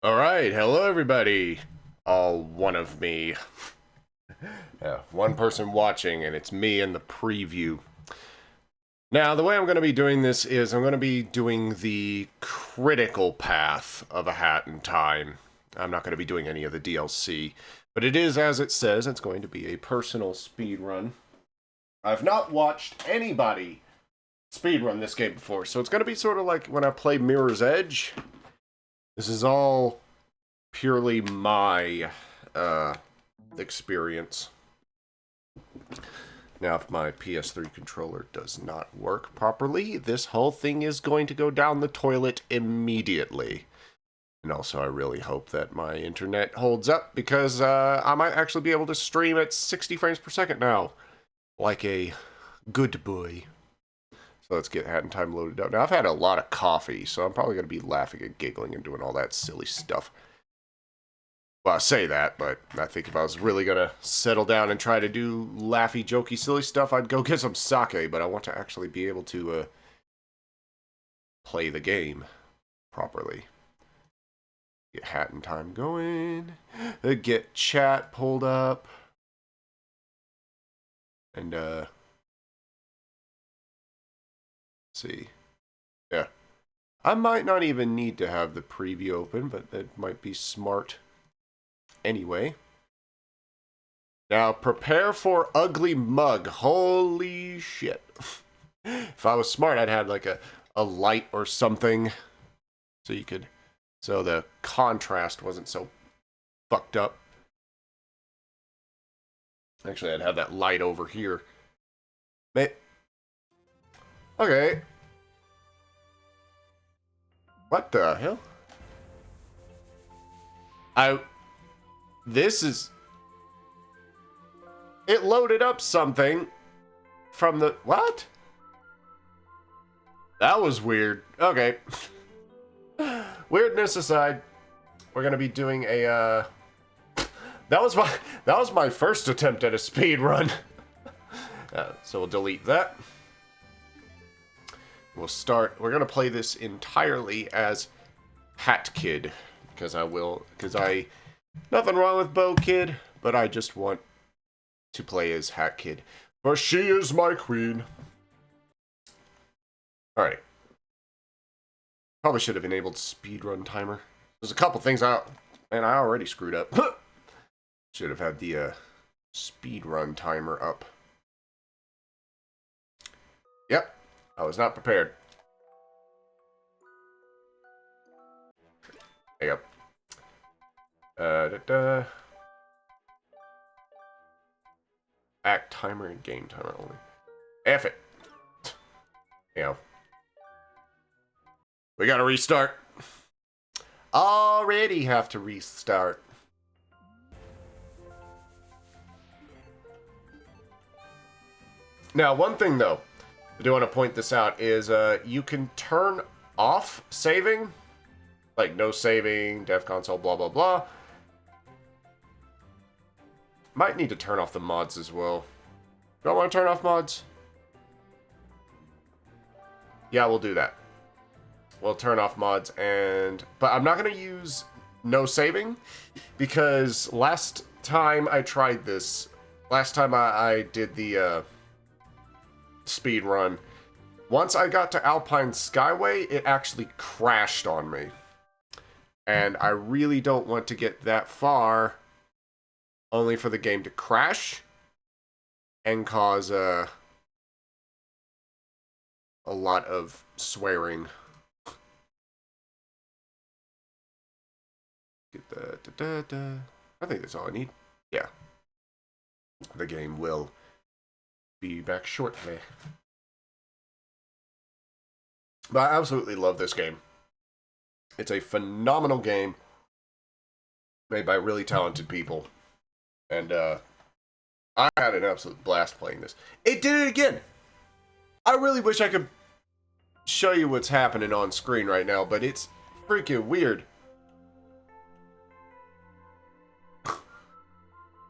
Alright, hello everybody. All one of me. Yeah, one person watching, and it's me in the preview. Now, the way I'm going to be doing this is I'm going to be doing the critical path of A Hat in Time. I'm not going to be doing any of the DLC, but it is, as it says, it's going to be a personal speedrun. I've not watched anybody speedrun this game before, so it's going to be sort of like when I play Mirror's Edge. This is all purely my experience. Now, if my PS3 controller does not work properly, this whole thing is going to go down the toilet immediately. And also, I really hope that my internet holds up, because I might actually be able to stream at 60 frames per second now. Like a good boy. So let's get Hat in Time loaded up. Now, I've had a lot of coffee, so I'm probably going to be laughing and giggling and doing all that silly stuff. Well, I say that, but I think if I was really going to settle down and try to do laughy, jokey, silly stuff, I'd go get some sake, but I want to actually be able to play the game properly. Get Hat in Time going. Get chat pulled up. And, see. Yeah. I might not even need to have the preview open, but that might be smart anyway. Now, prepare for ugly mug. Holy shit. If I was smart, I'd have like a light or something so you could, so the contrast wasn't so fucked up. Actually, I'd have that light over here. Okay. What the hell? This is... It loaded up something from the... What? That was weird. Okay. Weirdness aside, we're gonna be doing a, That was my first attempt at a speed run. So we'll delete that. We'll start. We're gonna play this entirely as Hat Kid, because nothing wrong with Bow Kid, but I just want to play as Hat Kid, for she is my queen. All right. Probably should have enabled speedrun timer. There's a couple things I already screwed up. Should have had the speedrun timer up. Yep. I was not prepared. There you go. Act timer and game timer only. F it. You know. We gotta restart. Already have to restart. Now, one thing though, I do want to point this out, is you can turn off saving. Like, no saving, dev console, blah, blah, blah. Might need to turn off the mods as well. Do I want to turn off mods? Yeah, we'll do that. We'll turn off mods, but I'm not going to use no saving, because last time I tried this, last time I did the speed run, once I got to Alpine Skyway, it actually crashed on me. And I really don't want to get that far only for the game to crash and cause a lot of swearing. Get the I think that's all I need. Yeah. The game will be back shortly. But I absolutely love this game. It's a phenomenal game made by really talented people. And I had an absolute blast playing this. It did it again! I really wish I could show you what's happening on screen right now, but it's freaking weird.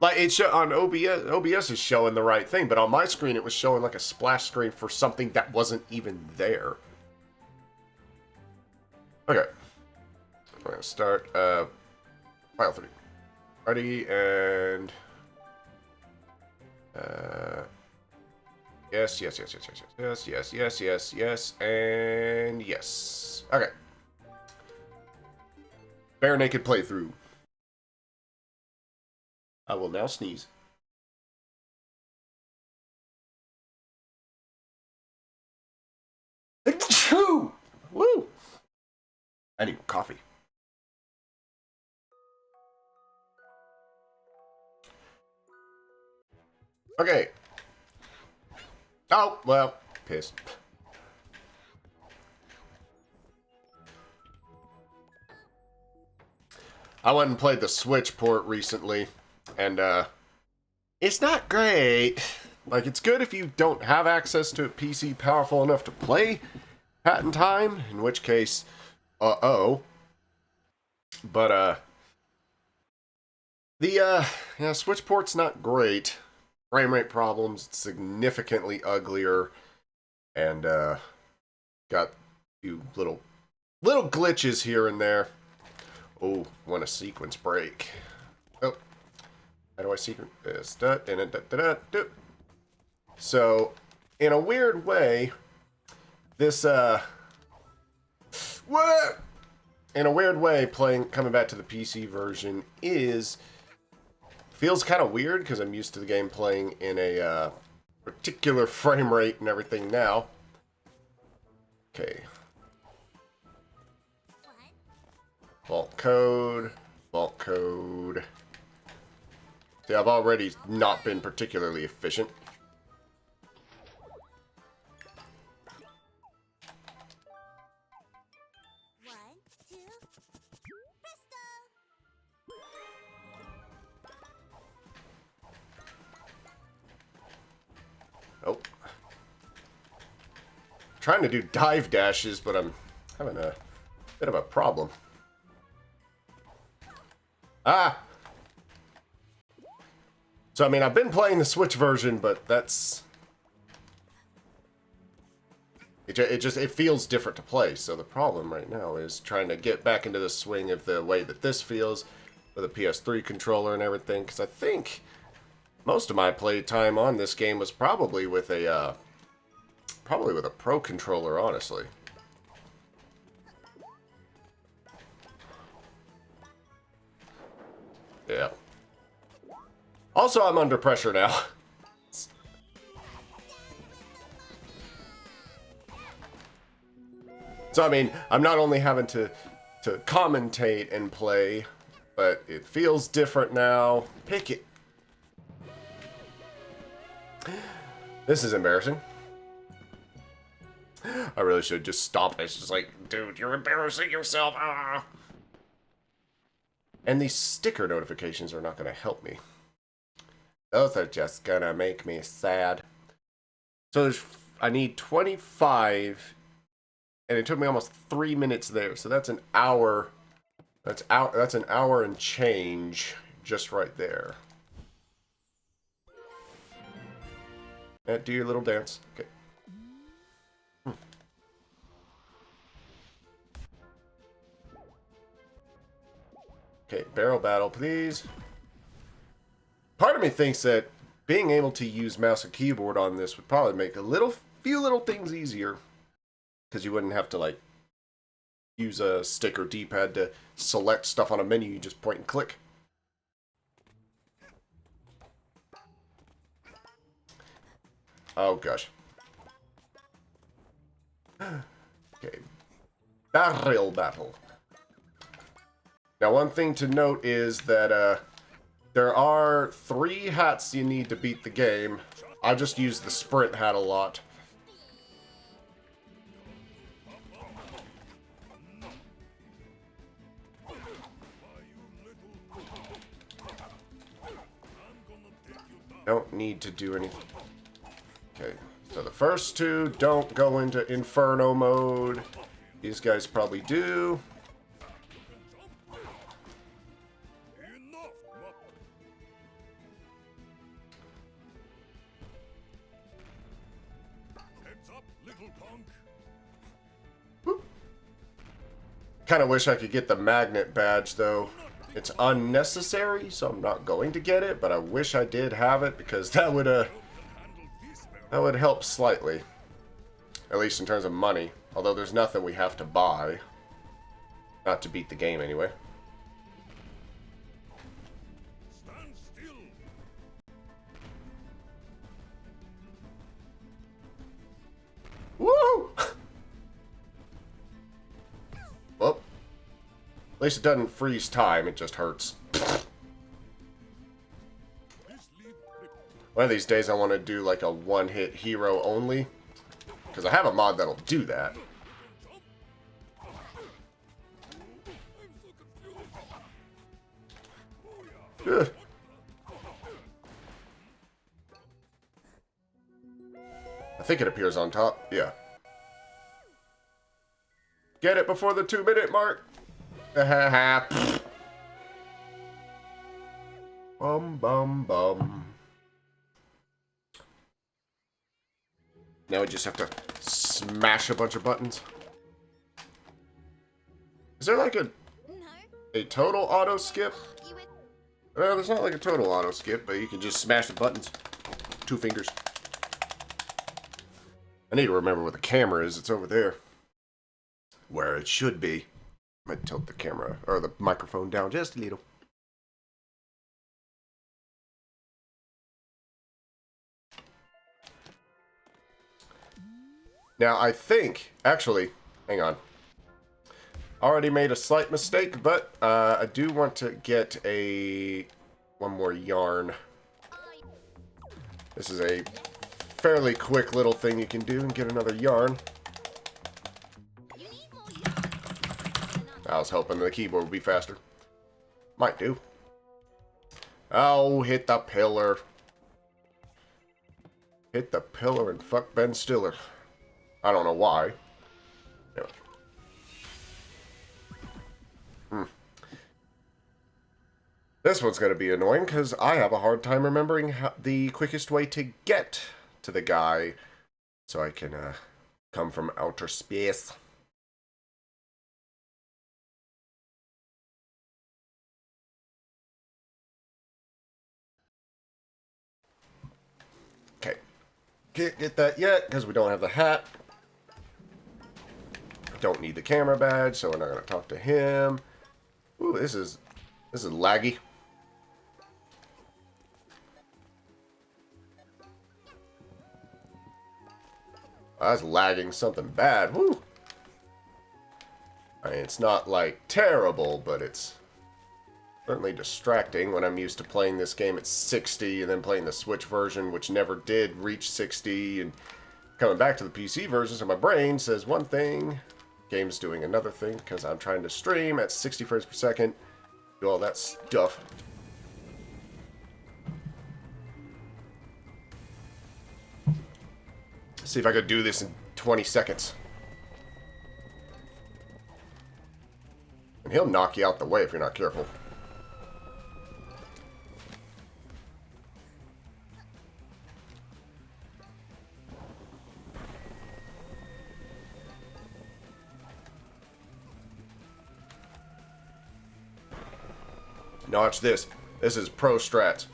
Like, it's on OBS is showing the right thing, but on my screen it was showing like a splash screen for something that wasn't even there. Okay. we're gonna start file 3. Ready, and yes, yes, yes, yes, yes, yes, yes, yes, yes, yes, and yes. Okay. Bare naked playthrough. I will now sneeze. Achoo! Woo! I need coffee. Okay. Oh, well, pissed. I went and played the Switch port recently, and it's not great. Like, it's good if you don't have access to a PC powerful enough to play Hat in Time, in which case, uh-oh. But, the, yeah, Switch port's not great. Frame rate problems, it's significantly uglier, and, got a few little glitches here and there. Oh, when a sequence break. Oh, how do I sequence this? So, in a weird way, this, what? In a weird way, coming back to the PC version feels kind of weird because I'm used to the game playing in a particular frame rate and everything now. Okay. Vault code. Vault code. See, I've already not been particularly efficient. Oh. Trying to do dive dashes, but I'm having a bit of a problem. Ah! So, I mean, I've been playing the Switch version, but that's... It feels different to play, so the problem right now is trying to get back into the swing of the way that this feels with a PS3 controller and everything, because I think most of my play time on this game was probably with a Pro controller, honestly. Yeah. Also, I'm under pressure now. So, I mean, I'm not only having to commentate and play, but it feels different now. Pick it. This is embarrassing. I really should just stop. It's just like, dude, you're embarrassing yourself. Ah. And these sticker notifications are not going to help me. Those are just going to make me sad. So I need 25, and it took me almost 3 minutes there. So that's an hour. That's an hour and change just right there. And do your little dance. Okay. Okay, barrel battle, please. Part of me thinks that being able to use mouse and keyboard on this would probably make a few little things easier. Because you wouldn't have to, like, use a stick or D-pad to select stuff on a menu. You just point and click. Oh, gosh. Okay. Barrel battle. Now, one thing to note is that there are 3 hats you need to beat the game. I just use the sprint hat a lot. Don't need to do anything. Okay, so the first 2 don't go into Inferno mode. These guys probably do. Kind of wish I could get the magnet badge, though. It's unnecessary, so I'm not going to get it, but I wish I did have it, because that would help slightly. At least in terms of money. Although there's nothing we have to buy. Not to beat the game, anyway. Woo! Well, at least it doesn't freeze time, it just hurts. One of these days I want to do like a one-hit hero only. Because I have a mod that'll do that. Ugh. I think it appears on top. Yeah. Get it before the 2-minute mark. Bum bum bum. Now we just have to smash a bunch of buttons. Is there like a total auto skip? Well, there's not like a total auto skip, but you can just smash the buttons. 2 fingers. I need to remember where the camera is. It's over there. Where it should be. I might tilt the camera, or the microphone down just a little. Now, I think, actually, hang on. Already made a slight mistake, but I do want to get one more yarn. This is a fairly quick little thing you can do and get another yarn. I was hoping the keyboard would be faster. Might do. Oh, hit the pillar. Hit the pillar and fuck Ben Stiller. I don't know why. Anyway. This one's going to be annoying because I have a hard time remembering the quickest way to get to the guy so I can come from outer space. Okay. Can't get that yet because we don't have the hat. Don't need the camera badge, so we're not going to talk to him. Ooh, this is laggy. I was lagging something bad. Woo! I mean, it's not like terrible, but it's certainly distracting when I'm used to playing this game at 60 and then playing the Switch version, which never did reach 60, and coming back to the PC version, so my brain says one thing, game's doing another thing, because I'm trying to stream at 60 frames per second, do all that stuff. See if I could do this in 20 seconds. And he'll knock you out the way if you're not careful. Now watch this. This is pro strats.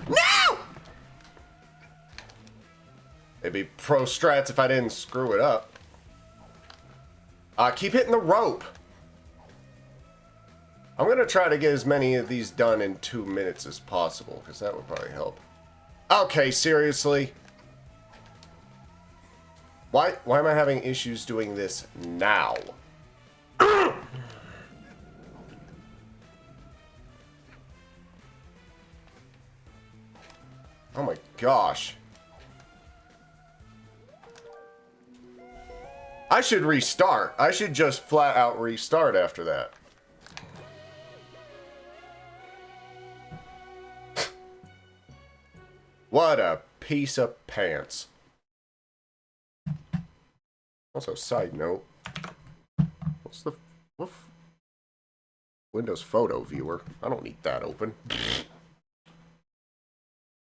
No! It'd be pro strats if I didn't screw it up. Keep hitting the rope. I'm going to try to get as many of these done in 2 minutes as possible, because that would probably help. Okay, seriously? Why am I having issues doing this now? Oh my gosh. I should restart. I should just flat out restart after that. What a piece of pants. Also, side note. What's the... What Windows Photo Viewer? I don't need that open.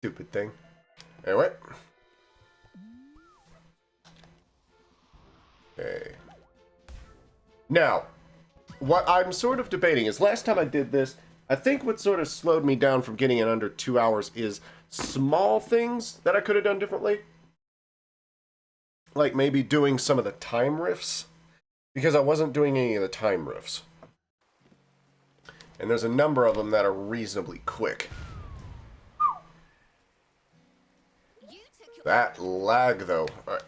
Stupid thing. Anyway. Okay. Now, what I'm sort of debating is last time I did this, I think what sort of slowed me down from getting it under 2 hours is small things that I could have done differently. Like maybe doing some of the time rifts, because I wasn't doing any of the time rifts. And there's a number of them that are reasonably quick. That lag, though. All right.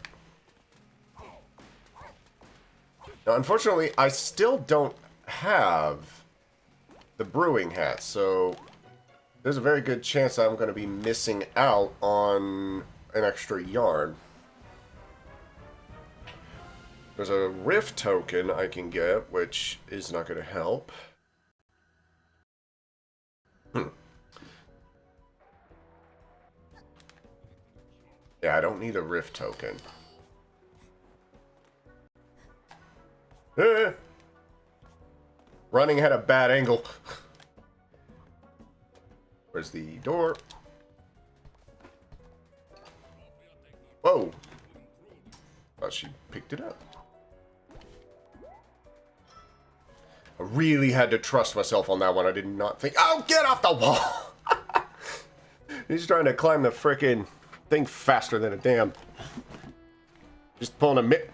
Now, unfortunately, I still don't have the brewing hat, so there's a very good chance I'm going to be missing out on an extra yarn. There's a rift token I can get, which is not going to help. Yeah, I don't need a rift token. Running at a bad angle. Where's the door? Whoa. Thought she picked it up. I really had to trust myself on that one. I did not think... Oh, get off the wall! He's trying to climb the frickin' thing faster than a damn... Just pulling a mitt.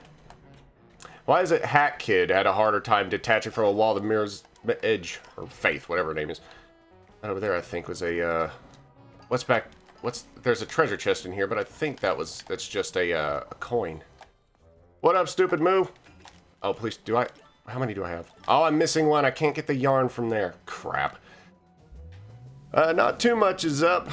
Why is it Hat Kid had a harder time detaching from a wall than Mirror's Edge? Or Faith, whatever her name is. That over there, I think, was a... What's back... There's a treasure chest in here, but I think that's just a coin. What up, stupid Moo? Oh, please, do I... How many do I have? Oh, I'm missing one. I can't get the yarn from there. Crap. Not too much is up.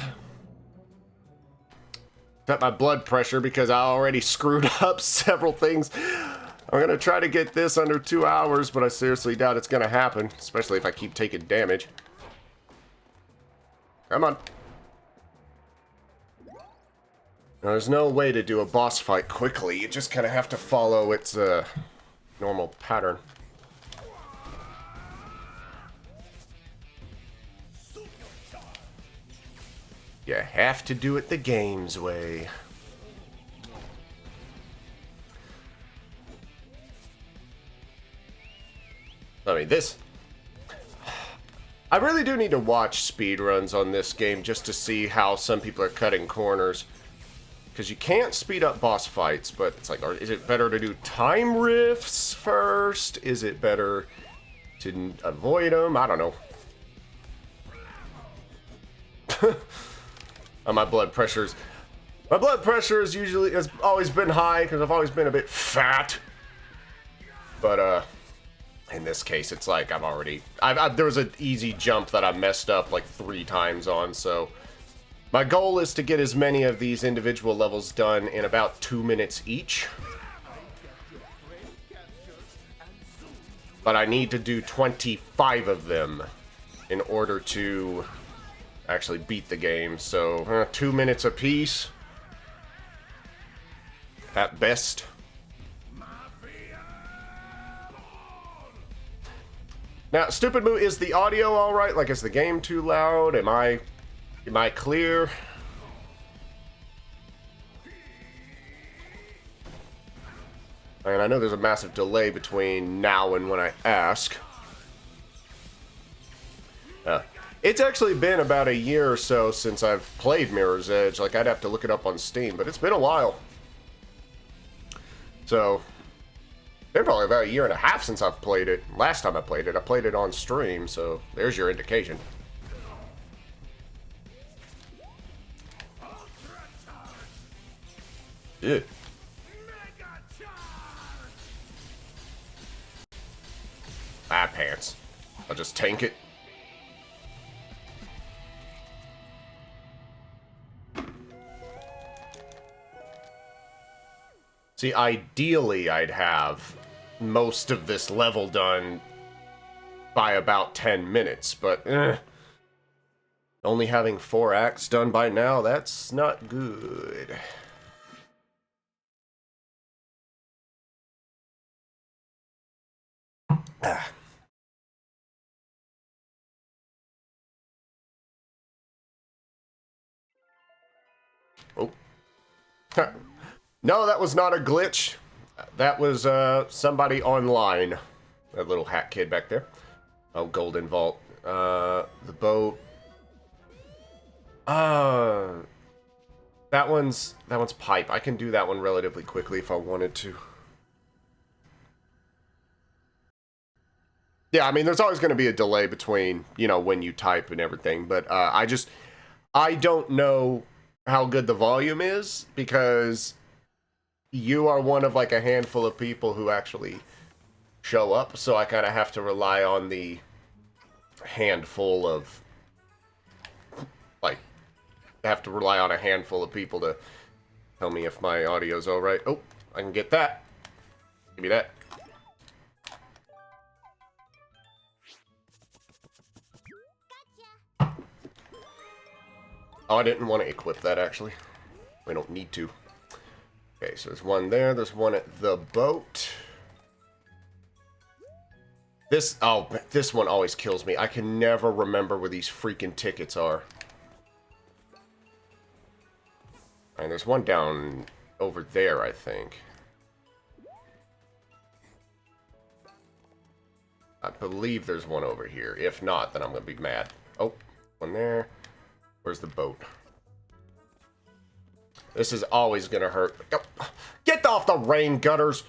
Got my blood pressure because I already screwed up several things. I'm going to try to get this under 2 hours, but I seriously doubt it's going to happen. Especially if I keep taking damage. Come on. Now, there's no way to do a boss fight quickly. You just kind of have to follow its normal pattern. You have to do it the game's way. I mean, this... I really do need to watch speedruns on this game just to see how some people are cutting corners. Because you can't speed up boss fights, but it's like, is it better to do time rifts first? Is it better to avoid them? I don't know. My blood pressure has always been high because I've always been a bit fat. But in this case, it's like there was an easy jump that I messed up like 3 times on. So my goal is to get as many of these individual levels done in about 2 minutes each. But I need to do 25 of them in order to actually beat the game, so 2 minutes apiece at best. Now, Stupid Moo, is the audio all right? Like, is the game too loud? Am I clear? And I know there's a massive delay between now and when I ask. It's actually been about a year or so since I've played Mirror's Edge. Like, I'd have to look it up on Steam, but it's been a while. So, been probably about a year and a half since I've played it. Last time I played it on stream, so there's your indication. Yeah. Ah, pants. I'll just tank it. See, ideally, I'd have most of this level done by about 10 minutes, but only having 4 acts done by now, that's not good. Oh. No, that was not a glitch. That was somebody online. That little hat kid back there. Oh, golden vault. The boat. That one's pipe. I can do that one relatively quickly if I wanted to. Yeah, I mean, there's always going to be a delay between, you know, when you type and everything, but I don't know how good the volume is because you are one of like a handful of people who actually show up, so I kind of have to rely on the handful of, like, I have to rely on a handful of people to tell me if my audio's alright. Oh, I can get that. Give me that. Oh, I didn't want to equip that, actually. We don't need to. Okay, so there's one there. There's one at the boat. This one always kills me. I can never remember where these freaking tickets are. And there's one down over there, I think. I believe there's one over here. If not, then I'm going to be mad. Oh, one there. Where's the boat? This is always going to hurt. Get off the rain gutters!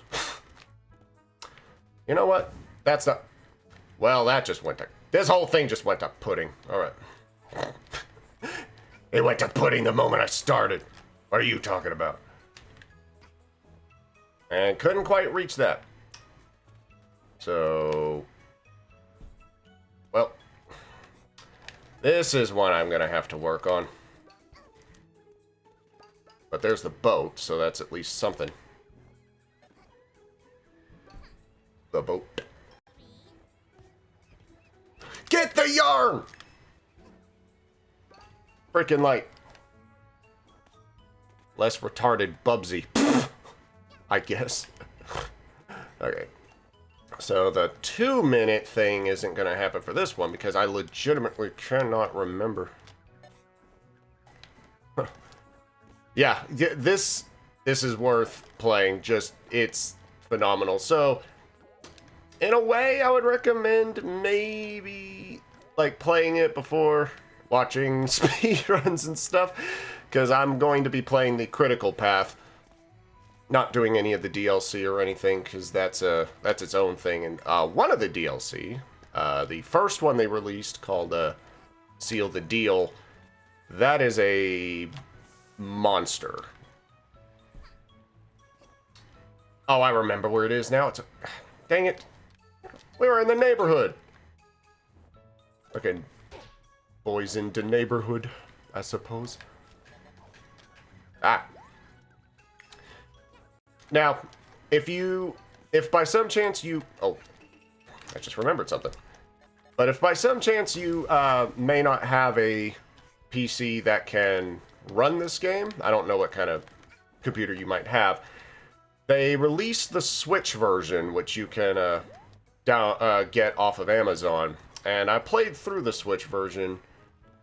You know what? That's not... Well, that just went to... This whole thing just went to pudding. Alright. It went to pudding the moment I started. What are you talking about? And couldn't quite reach that. So... Well... This is one I'm going to have to work on. But there's the boat, so that's at least something. The boat. Get the yarn! Freaking like... less retarded Bubsy. I guess. Okay. So the 2-minute thing isn't going to happen for this one because I legitimately cannot remember. Huh. Yeah, this is worth playing. Just, it's phenomenal. So, in a way, I would recommend maybe like playing it before watching speedruns and stuff, because I'm going to be playing the critical path. Not doing any of the DLC or anything, because that's its own thing. And one of the DLC, the first one they released called Seal the Deal, that is a monster. Oh, I remember where it is now. It's a... Dang it. We were in the neighborhood. Okay. Boys in the neighborhood, I suppose. Ah. Now, if by some chance you... Oh, I just remembered something. But if by some chance you may not have a PC that can run this game, I don't know what kind of computer you might have, they released the Switch version, which you can get off of Amazon. And I played through the Switch version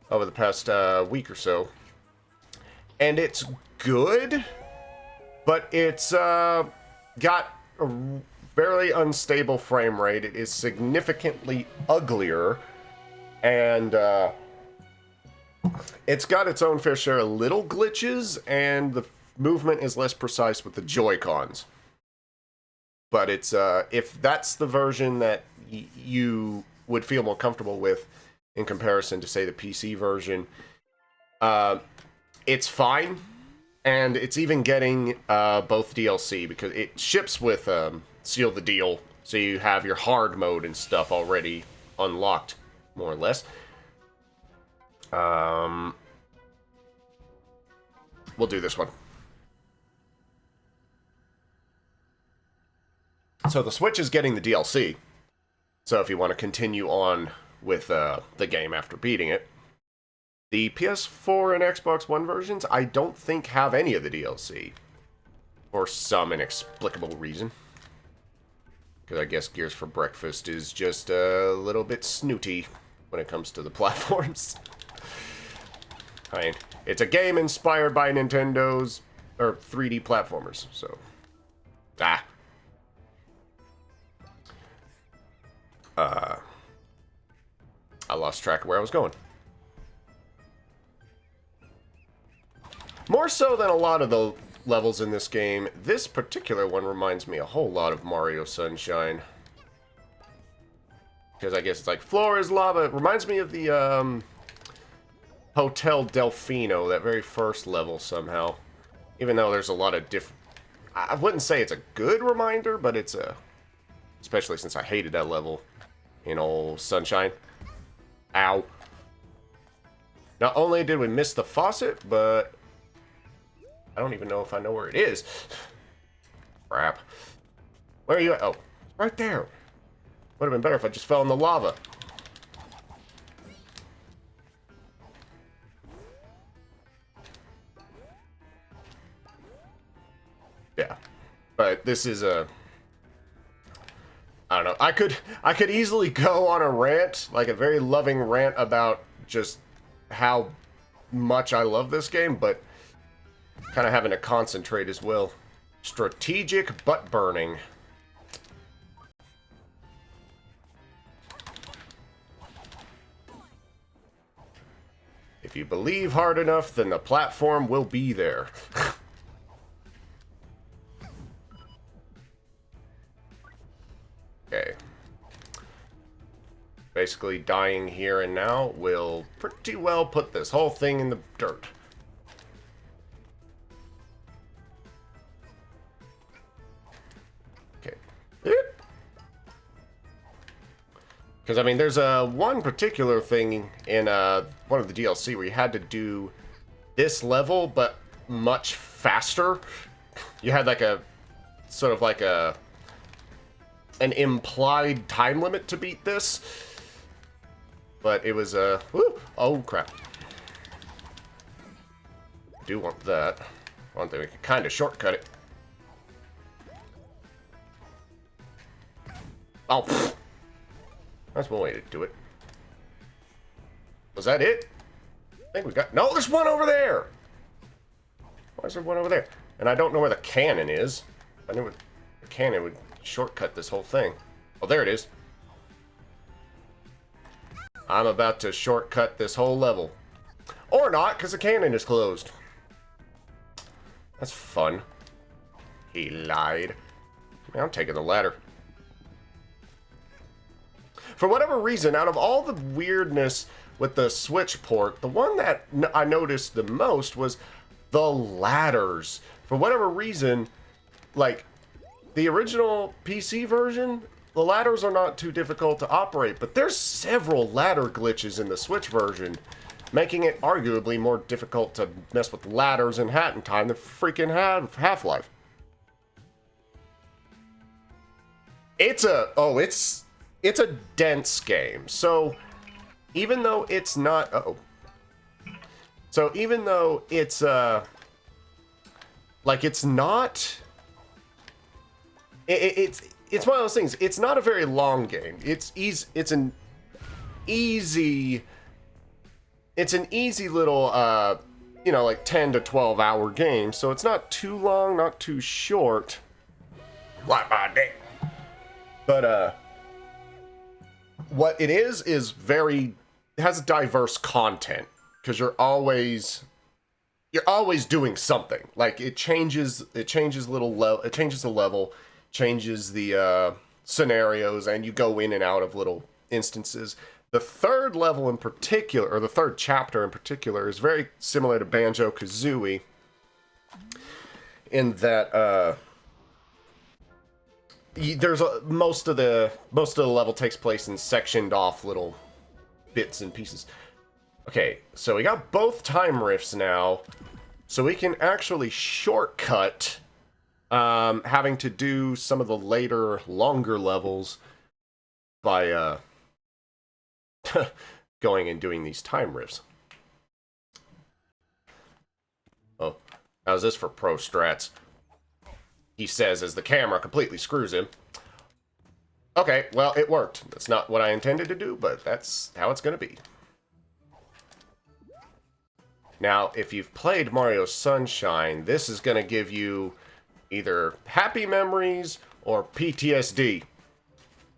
over the past week or so. And it's good, but it's got a fairly unstable frame rate. It is significantly uglier, and it's got its own fair share of little glitches, and the movement is less precise with the Joy-Cons. But it's if that's the version that you would feel more comfortable with in comparison to, say, the PC version, it's fine. And it's even getting both DLC, because it ships with Seal the Deal, so you have your hard mode and stuff already unlocked, more or less. We'll do this one. So the Switch is getting the DLC, so if you want to continue on with the game after beating it. The PS4 and Xbox One versions, I don't think have any of the DLC. For some inexplicable reason. Because I guess Gears for Breakfast is just a little bit snooty when it comes to the platforms. I mean, it's a game inspired by Nintendo's, or 3D platformers, so. Ah. lost track of where I was going. More so than a lot of the levels in this game, this particular one reminds me a whole lot of Mario Sunshine. Because I guess it's like, floor is lava. It reminds me of the Hotel Delfino, that very first level somehow. Even though there's a lot of different... I wouldn't say it's a good reminder, but it's a... Especially since I hated that level in old Sunshine. Ow. Not only did we miss the faucet, but... I don't even know if I know where it is. Crap. Where are you at? Oh, right there. Would have been better if I just fell in the lava. Yeah. But this is a... I don't know. I could easily go on a rant, like a very loving rant about just how much I love this game, but kind of having to concentrate as well. Strategic butt burning. If you believe hard enough, then the platform will be there. Okay. Basically, dying here and now will pretty well put this whole thing in the dirt. Okay. Because, I mean, there's one particular thing in one of the DLC where you had to do this level, but much faster. You had like a, sort of like a, an implied time limit to beat this. But it was a, oh crap. I do want that. One thing, we can kind of shortcut it. Oh, pfft. That's one way to do it. Was that it? I think we got... No, there's one over there! Why is there one over there? And I don't know where the cannon is. I knew the cannon would shortcut this whole thing. Oh, there it is. I'm about to shortcut this whole level. Or not, because the cannon is closed. That's fun. He lied. Man, I'm taking the ladder. For whatever reason, out of all the weirdness with the Switch port, the one that I noticed the most was the ladders. For whatever reason, like, the original PC version, the ladders are not too difficult to operate, but there's several ladder glitches in the Switch version, making it arguably more difficult to mess with ladders in Hat in Time than freaking Half-Life. It's a dense game. So even though it's not, so even though it's like it's not, it's one of those things. It's not a very long game. It's easy. It's an easy little you know, like 10 to 12 hour game. So it's not too long, not too short. Like my dick. But what it is very, it has diverse content, because you're always doing something. Like it changes the level, changes the scenarios, and you go in and out of little instances. The third level in particular, or the third chapter in particular, is very similar to Banjo-Kazooie in that there's most of the level takes place in sectioned off little bits and pieces. Okay, so we got both time rifts now, so we can actually shortcut having to do some of the later, longer levels by going and doing these time rifts. Oh, how's this for pro strats? He says as the camera completely screws him. Okay, well, it worked. That's not what I intended to do, but that's how it's going to be. Now, if you've played Mario Sunshine, this is going to give you either happy memories or PTSD.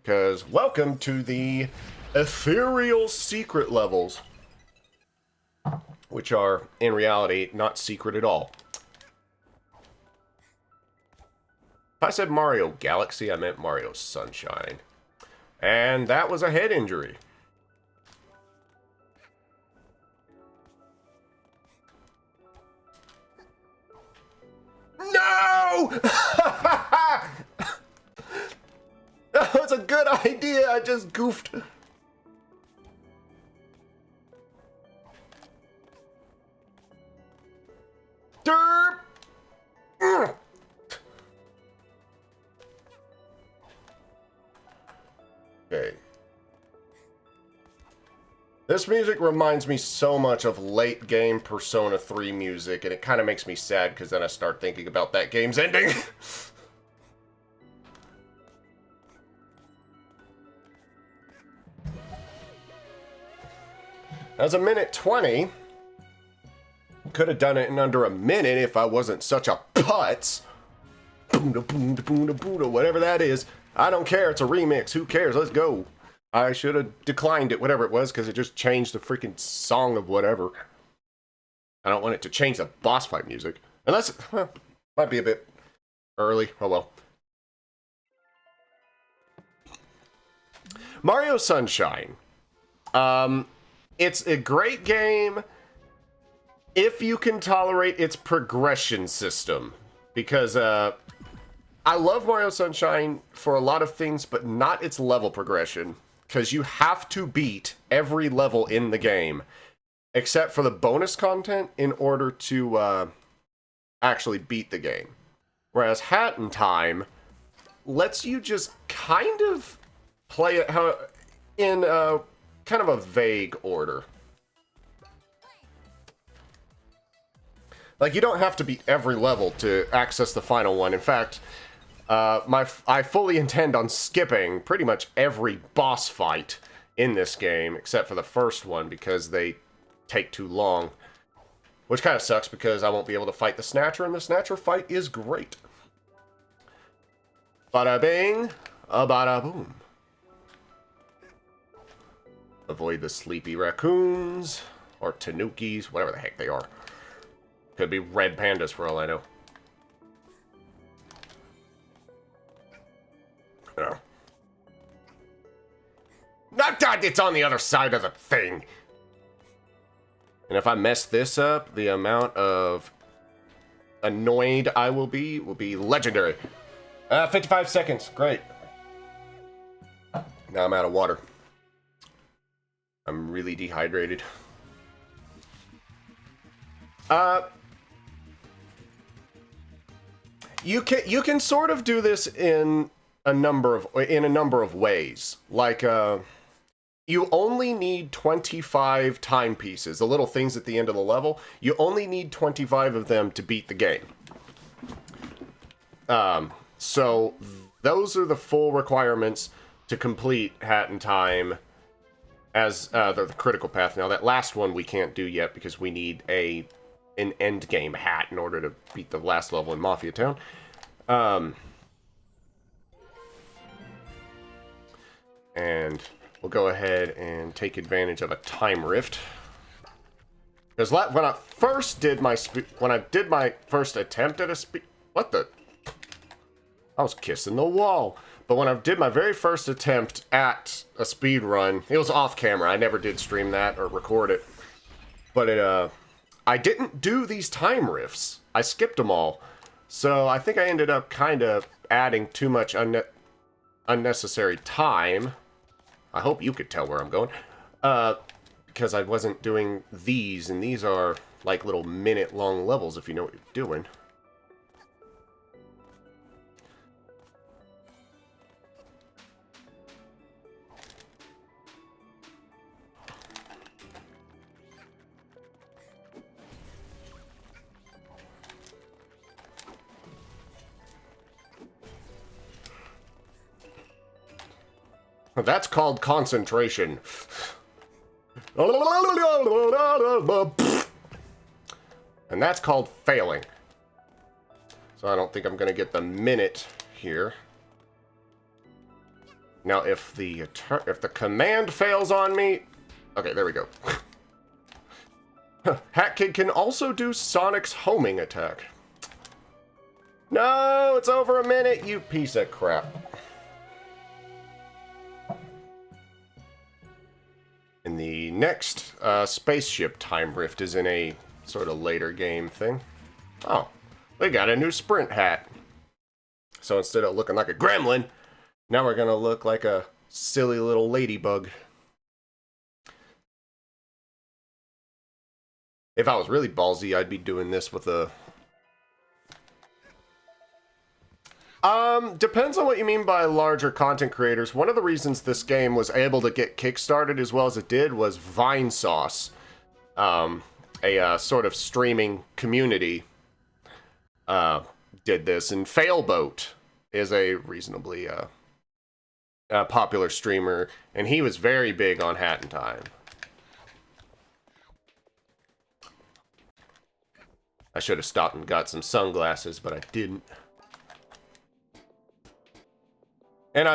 Because welcome to the ethereal secret levels, which are, in reality, not secret at all. If I said Mario Galaxy, I meant Mario Sunshine. And that was a head injury. No! That was a good idea, I just goofed. Derp! Okay. This music reminds me so much of late game Persona 3 music, and it kind of makes me sad because then I start thinking about that game's ending. That was a minute 20. Could have done it in under a minute if I wasn't such a putz. Boonda, boonda, boonda, boonda, whatever that is. I don't care, it's a remix. Who cares? Let's go. I should have declined it, whatever it was, because it just changed the freaking song of whatever. I don't want it to change the boss fight music. Unless, well, might be a bit early. Oh well. Mario Sunshine. It's a great game if you can tolerate its progression system. Because, I love Mario Sunshine for a lot of things, but not its level progression. Because you have to beat every level in the game, except for the bonus content, in order to actually beat the game. Whereas Hat in Time lets you just kind of play it how in kind of a vague order. Like, you don't have to beat every level to access the final one. In fact, I fully intend on skipping pretty much every boss fight in this game, except for the first one, because they take too long. Which kind of sucks, because I won't be able to fight the Snatcher, and the Snatcher fight is great. Bada bing, bada boom. Avoid the sleepy raccoons, or tanukis, whatever the heck they are. Could be red pandas for all I know. Oh. Not that it's on the other side of the thing. And if I mess this up, the amount of annoyed I will be legendary. 55 seconds. Great. Now I'm out of water. I'm really dehydrated. You can sort of do this in a number of ways. Like, you only need 25 timepieces, the little things at the end of the level. You only need 25 of them to beat the game. So those are the full requirements to complete Hat in Time as the critical path. Now, that last one we can't do yet because we need an end game hat in order to beat the last level in Mafia Town. And we'll go ahead and take advantage of a time rift. Because when I first did my first attempt at a speed, what the? I was kissing the wall. But when I did my very first attempt at a speed run, it was off camera. I never did stream that or record it. But I didn't do these time rifts. I skipped them all. So I think I ended up kind of adding too much unnecessary time. I hope you could tell where I'm going. Because I wasn't doing these, and these are like little minute-long levels if you know what you're doing. That's called concentration. And that's called failing. So I don't think I'm going to get the minute here. Now, if the command fails on me... Okay, there we go. Hat Kid can also do Sonic's homing attack. No, it's over a minute, you piece of crap. And the next spaceship time rift is in a sort of later game thing. Oh, they got a new sprint hat. So instead of looking like a gremlin, now we're gonna look like a silly little ladybug. If I was really ballsy, I'd be doing this with a... Depends on what you mean by larger content creators. One of the reasons this game was able to get kickstarted as well as it did was Vinesauce, a sort of streaming community, did this, and Failboat is a reasonably popular streamer, and he was very big on Hat in Time. I should have stopped and got some sunglasses, but I didn't. And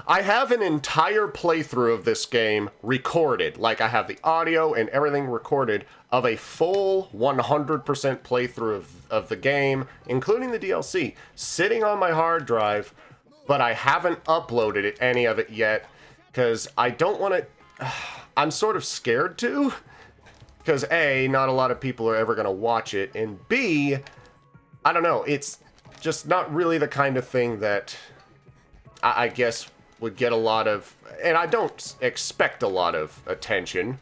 I have an entire playthrough of this game recorded. Like, I have the audio and everything recorded of a full 100% playthrough of the game, including the DLC, sitting on my hard drive, but I haven't uploaded any of it yet, because I don't want to... I'm sort of scared to, because A, not a lot of people are ever going to watch it, and B, I don't know, it's just not really the kind of thing that... I guess would get a lot of, and I don't expect a lot of attention,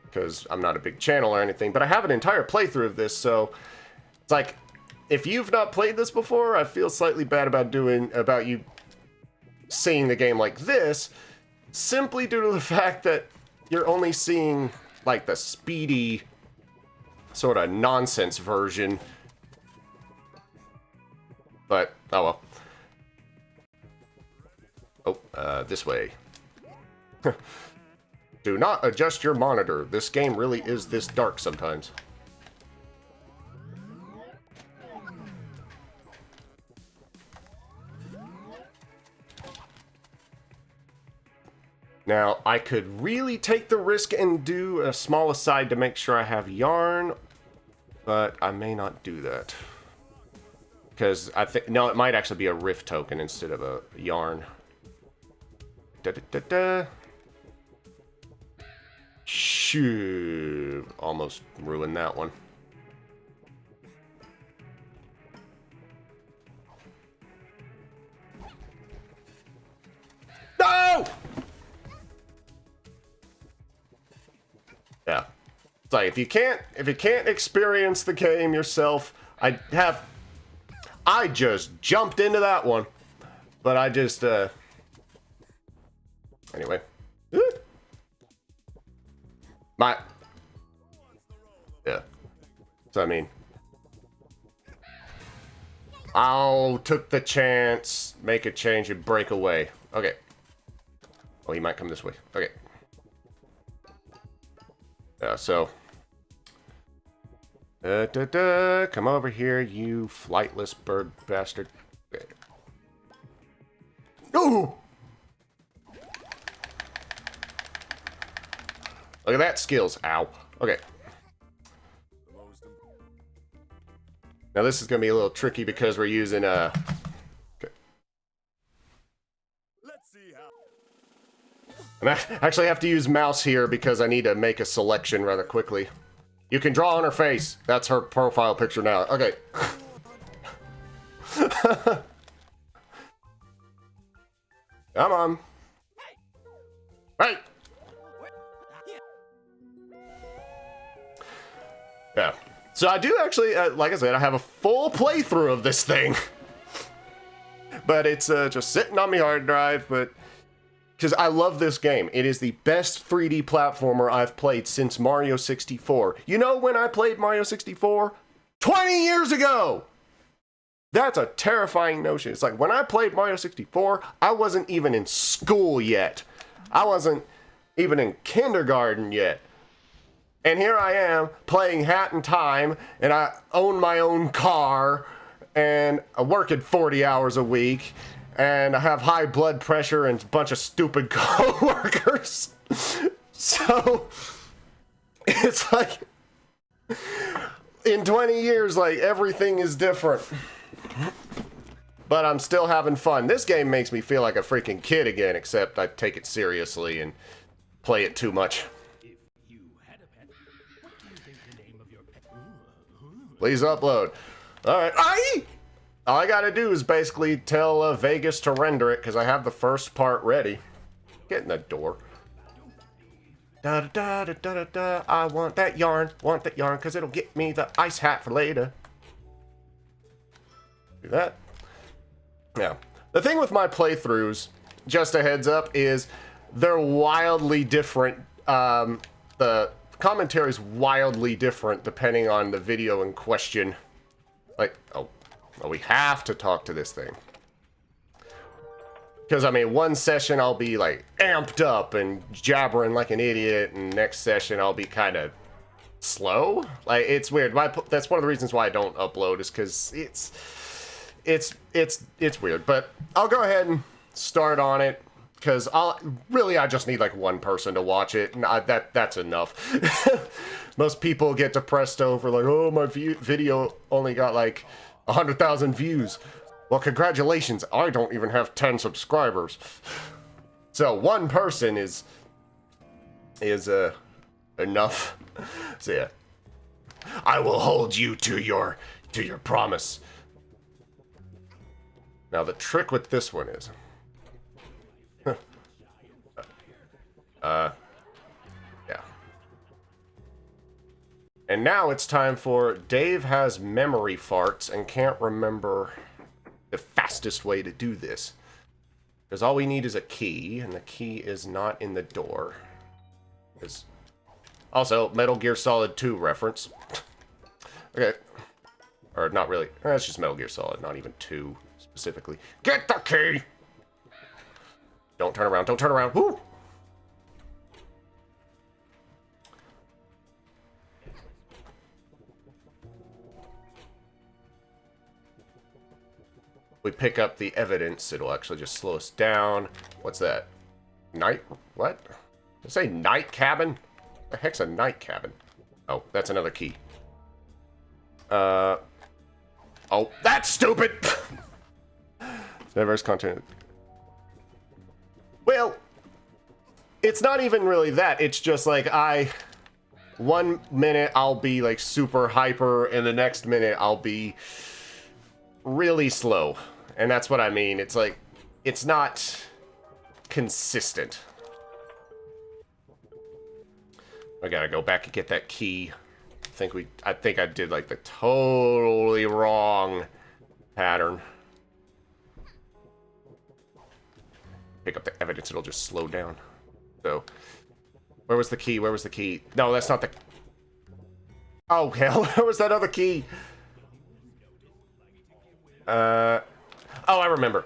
because I'm not a big channel or anything, but I have an entire playthrough of this, so it's like, if you've not played this before, I feel slightly bad about you seeing the game like this, simply due to the fact that you're only seeing, like, the speedy, sort of nonsense version. But, oh well. Oh, this way. Do not adjust your monitor. This game really is this dark sometimes. Now, I could really take the risk and do a small aside to make sure I have yarn, but I may not do that. Because I think, no, it might actually be a rift token instead of a yarn. Shoo. Almost ruined that one. No! Yeah. It's like, if you can't experience the game yourself, I just jumped into that one, but I just, anyway. Yeah. So, I mean, I'll took the chance, make a change, and break away. Okay. Oh, he might come this way. Okay. So. Come over here, you flightless bird bastard. Okay. Ooh! Look at that skills. Ow. Okay. Now this is going to be a little tricky because we're using okay. Let's see how. And I actually have to use mouse here because I need to make a selection rather quickly. You can draw on her face. That's her profile picture now. Okay. Come on. Hey! Yeah. So I do actually, like I said, I have a full playthrough of this thing. But it's just sitting on my hard drive, but... Because I love this game. It is the best 3D platformer I've played since Mario 64. You know when I played Mario 64? 20 years ago! That's a terrifying notion. It's like, when I played Mario 64, I wasn't even in school yet. I wasn't even in kindergarten yet. And here I am, playing Hat in Time, and I own my own car, and I work at 40 hours a week, and I have high blood pressure and a bunch of stupid coworkers. So it's like in 20 years, like everything is different. But I'm still having fun. This game makes me feel like a freaking kid again, except I take it seriously and play it too much. Please upload. Alright. All I gotta do is basically tell Vegas to render it, because I have the first part ready. Get in the door. Da da da da da da. I want that yarn, because it'll get me the ice hat for later. Do that. Now, the thing with my playthroughs, just a heads up, is they're wildly different. The commentary is wildly different depending on the video in question. Like, oh, we have to talk to this thing. Because, I mean, one session I'll be, like, amped up and jabbering like an idiot, and next session I'll be kind of slow. Like, it's weird. That's one of the reasons why I don't upload, is because it's weird. But I'll go ahead and start on it, because I just need, like, one person to watch it, and that's enough. Most people get depressed over, like, oh, my video only got, like, 100,000 views. Well, congratulations, I don't even have 10 subscribers. So one person is enough. So yeah, I will hold you to your promise. Now the trick with this one is, yeah. And now it's time for Dave has memory farts and can't remember the fastest way to do this. Because all we need is a key, and the key is not in the door. Also, Metal Gear Solid 2 reference. Okay. Or not really. It's just Metal Gear Solid, not even 2 specifically. Get the key! Don't turn around, don't turn around. Woo! We pick up the evidence, it'll actually just slow us down. What's that? Night? What? Did it say night cabin? The heck's a night cabin? Oh, that's another key. Oh, that's stupid! Diverse content. Well, it's not even really that. It's just like one minute I'll be like super hyper, and the next minute I'll be really slow. And that's what I mean. It's like, it's not consistent. I gotta go back and get that key. I think I did like the totally wrong pattern. Pick up the evidence, it'll just slow down. So, where was the key? Where was the key? No, that's not the... Oh, hell, where was that other key? Oh, I remember.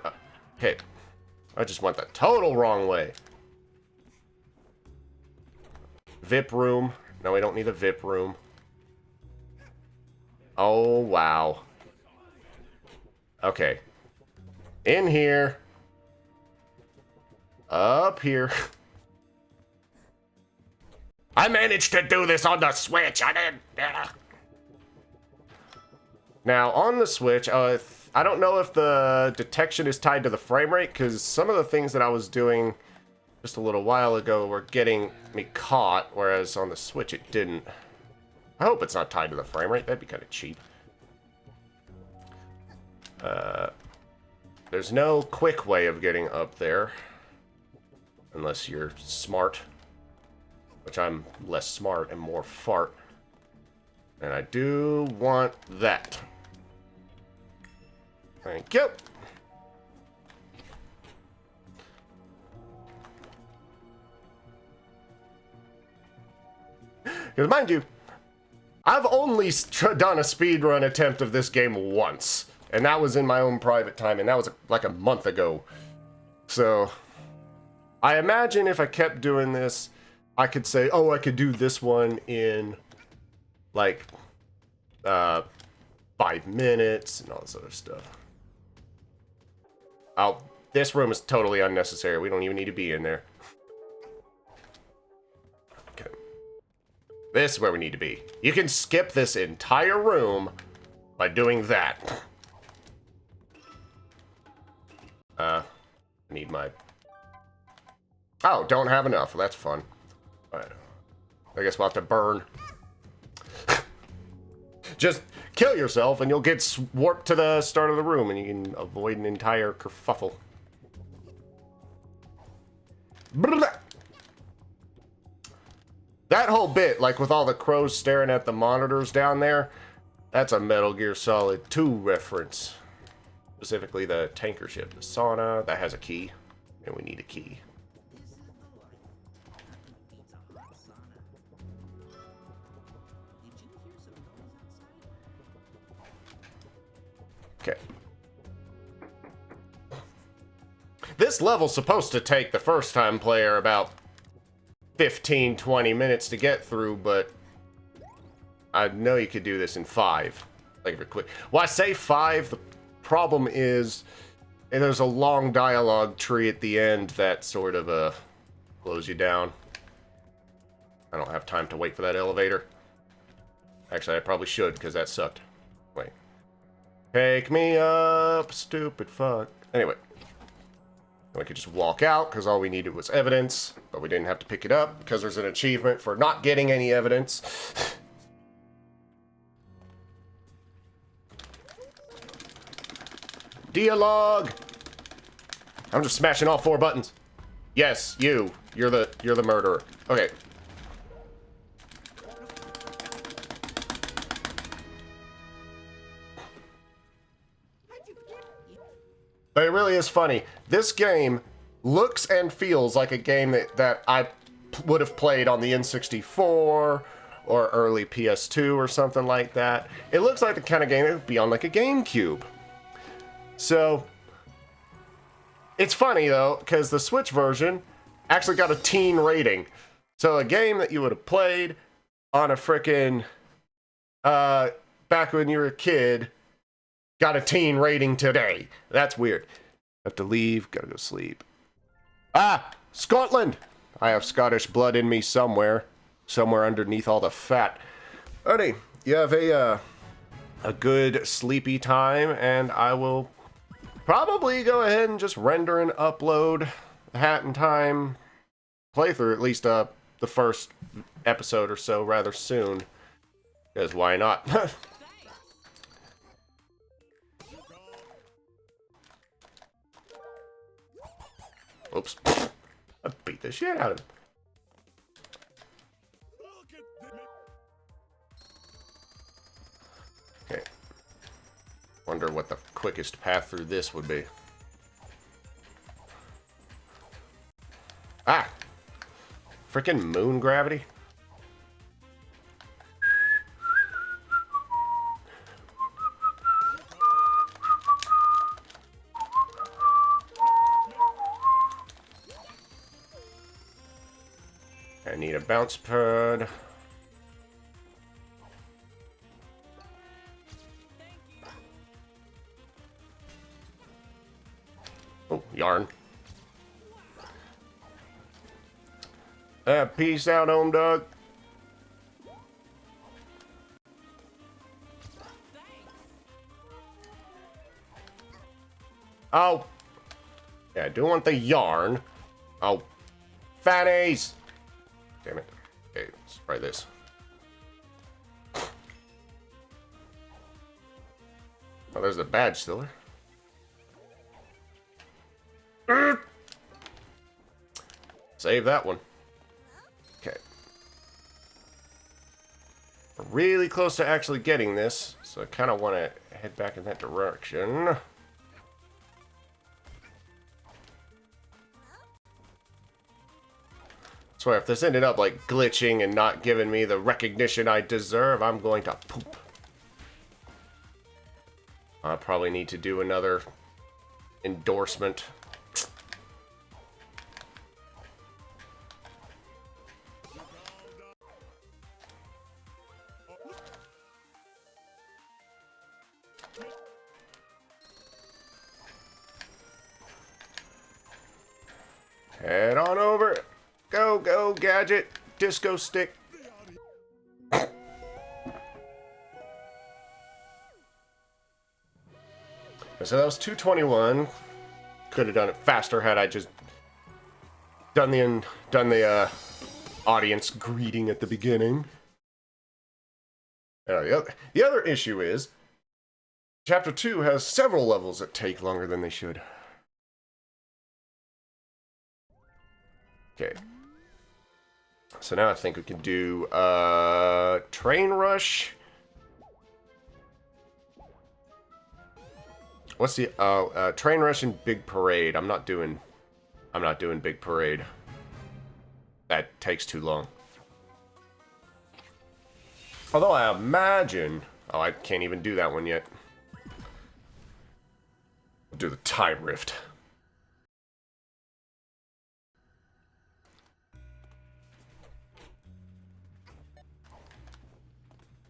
Okay. I just went the total wrong way. VIP room. No, we don't need a VIP room. Oh, wow. Okay. In here. Up here. I managed to do this on the Switch. I did. Now, on the Switch, I don't know if the detection is tied to the frame rate, because some of the things that I was doing just a little while ago were getting me caught, whereas on the Switch it didn't. I hope it's not tied to the frame rate. That'd be kind of cheap. There's no quick way of getting up there, unless you're smart, which I'm less smart and more fart. And I do want that. Thank you. Because mind you, I've only done a speedrun attempt of this game once. And that was in my own private time, and that was like a month ago. So, I imagine if I kept doing this, I could say, oh, I could do this one in, like, 5 5 minutes and all this other stuff. Oh, this room is totally unnecessary. We don't even need to be in there. Okay. This is where we need to be. You can skip this entire room by doing that. I need my... Oh, don't have enough. That's fun. Alright. I guess we'll have to burn. Just kill yourself and you'll get warped to the start of the room and you can avoid an entire kerfuffle. That whole bit, like with all the crows staring at the monitors down there, that's a Metal Gear Solid 2 reference. Specifically the tanker ship, the sauna, that has a key, and we need a key. Okay. This level's supposed to take the first time player about 15-20 minutes to get through, but I know you could do this in 5. Like if quick. Well, I say 5, the problem is there's a long dialogue tree at the end that sort of slows you down. I don't have time to wait for that elevator. Actually, I probably should because that sucked. Wait. Take me up, stupid fuck. Anyway. We could just walk out because all we needed was evidence, but we didn't have to pick it up because there's an achievement for not getting any evidence. Dialogue. I'm just smashing all 4 buttons. Yes, you. You're the murderer. Okay. But it really is funny. This game looks and feels like a game that I would have played on the N64 or early PS2 or something like that. It looks like the kind of game that would be on like a GameCube. So, it's funny though, because the Switch version actually got a teen rating. So a game that you would have played on a frickin' back when you were a kid got a teen rating today. That's weird. Have to leave, gotta go sleep. Ah! Scotland! I have Scottish blood in me somewhere. Somewhere underneath all the fat. Alrighty, you have a good sleepy time, and I will probably go ahead and just render and upload the Hat in Time playthrough, at least the first episode or so, rather soon. Because why not? Oops. I beat the shit out of him. Okay. Wonder what the quickest path through this would be. Ah! Frickin' moon gravity? I need a bounce pad. Oh, yarn. Peace out, home dog. Oh. Yeah, I do want the yarn. Oh. Fatties! Damn it. Okay, let's try this. Oh, there's the badge still there. Save that one. Okay. We're really close to actually getting this, so I kind of want to head back in that direction. So if this ended up like glitching and not giving me the recognition I deserve, I'm going to poop. I probably need to do another endorsement. Head on over. Go, go, gadget. Disco stick. So that was 221. Could have done it faster had I just done the audience greeting at the beginning. The other issue is Chapter 2 has several levels that take longer than they should. Okay. So now I think we can do Train Rush. What's the Train Rush and Big Parade? I'm not doing Big Parade. That takes too long. Although I imagine, oh, I can't even do that one yet. We'll do the Time Rift.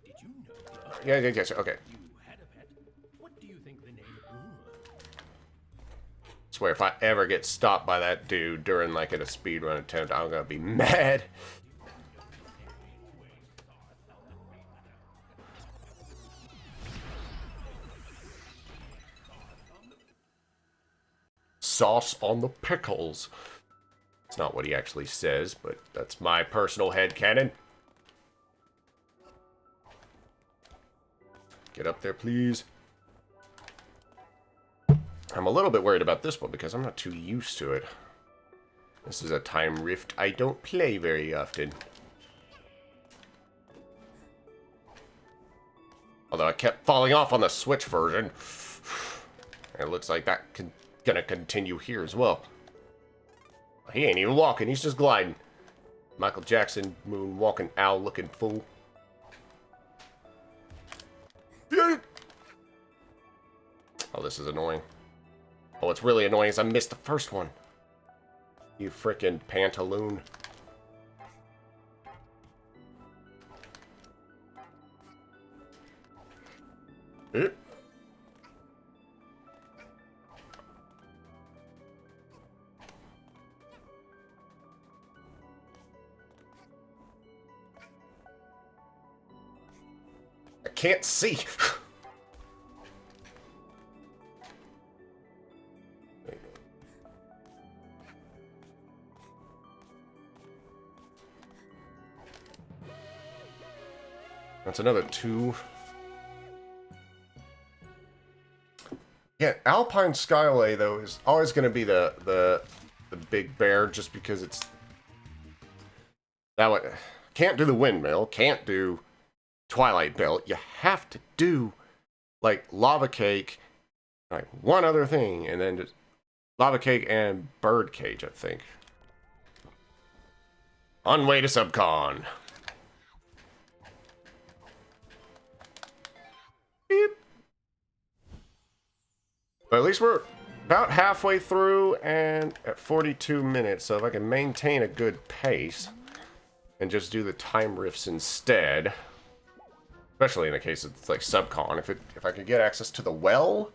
Did you know? Yeah, okay. You had a pet. What do you think the name? Swear, if I ever get stopped by that dude during like a speedrun attempt, I'm gonna be mad. Sauce on the pickles. It's not what he actually says, but that's my personal headcanon. Get up there, please. I'm a little bit worried about this one because I'm not too used to it. This is a time rift I don't play very often. Although I kept falling off on the Switch version. It looks like that's gonna continue here as well. He ain't even walking, he's just gliding. Michael Jackson, moonwalking owl looking fool. Oh, this is annoying. Oh, what's really annoying is I missed the first one. You frickin' pantaloon. I can't see. That's another 2. Yeah, Alpine Skyway though is always going to be the big bear, just because it's that way. Can't do the windmill, can't do Twilight Belt. You have to do like Lava Cake, like one other thing, and then just Lava Cake and Bird Cage, I think. On way to Subcon. Beep. But at least we're about halfway through and at 42 minutes, so if I can maintain a good pace and just do the time rifts instead, especially in the case of like Subcon, if I could get access to the well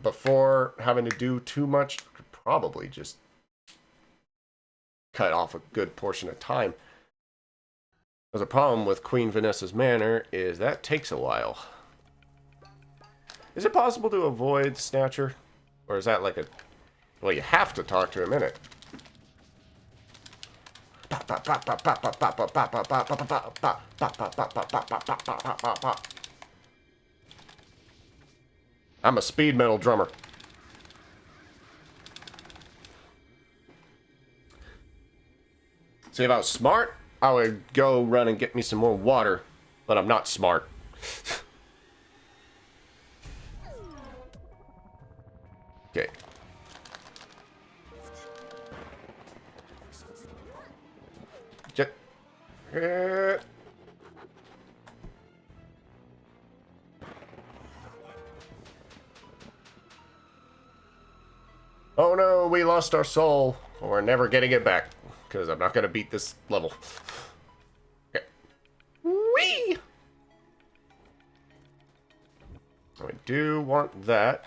before having to do too much, I could probably just cut off a good portion of time. There's a problem with Queen Vanessa's Manor is that takes a while. Is it possible to avoid Snatcher? Or is that like a... Well, you have to talk to him in it. I'm a speed metal drummer. See, if I was smart, I would go run and get me some more water. But I'm not smart. Okay. Oh no, we lost our soul. We're never getting it back, because I'm not going to beat this level. Okay. Whee! I do want that.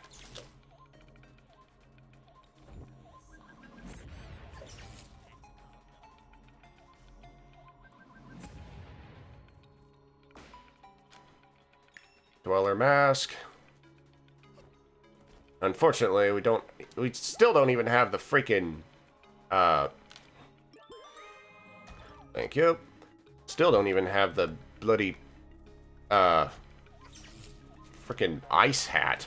Dweller mask. Unfortunately, we still don't even have the freaking, thank you. Still don't even have the bloody, freaking ice hat.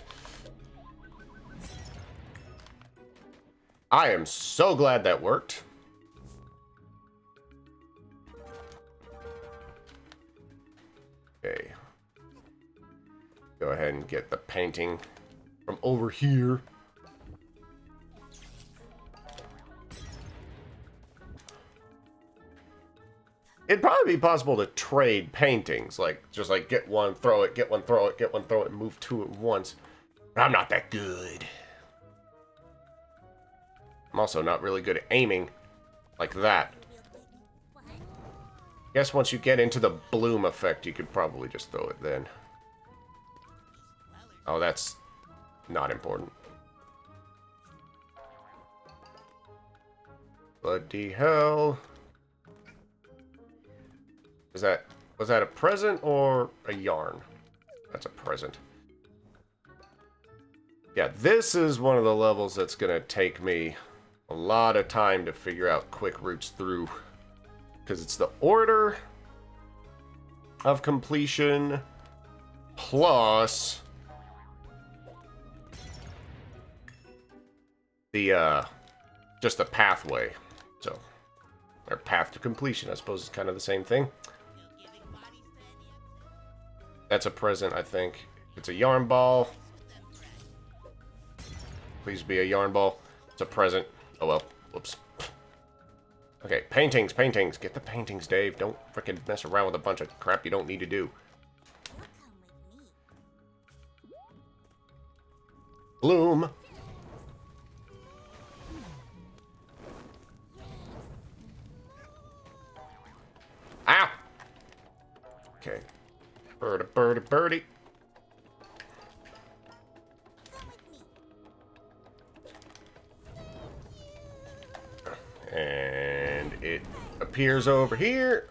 I am so glad that worked. Okay. Go ahead and get the painting from over here. It'd probably be possible to trade paintings, like just like get one, throw it, get one, throw it, get one, throw it, and move two at once. But I'm not that good. I'm also not really good at aiming like that. Guess once you get into the bloom effect, you could probably just throw it then. Oh, that's not important. Bloody hell. Was that a present or a yarn? That's a present. Yeah, this is one of the levels that's gonna take me a lot of time to figure out quick routes through. Because it's the order of completion plus the just the pathway. So, or path to completion, I suppose is kind of the same thing. That's a present, I think. It's a yarn ball. Please be a yarn ball. It's a present. Oh well. Whoops. Okay, paintings, paintings. Get the paintings, Dave. Don't frickin' mess around with a bunch of crap you don't need to do. Bloom. Ah! Okay. Birdie, birdie, birdie. And it appears over here.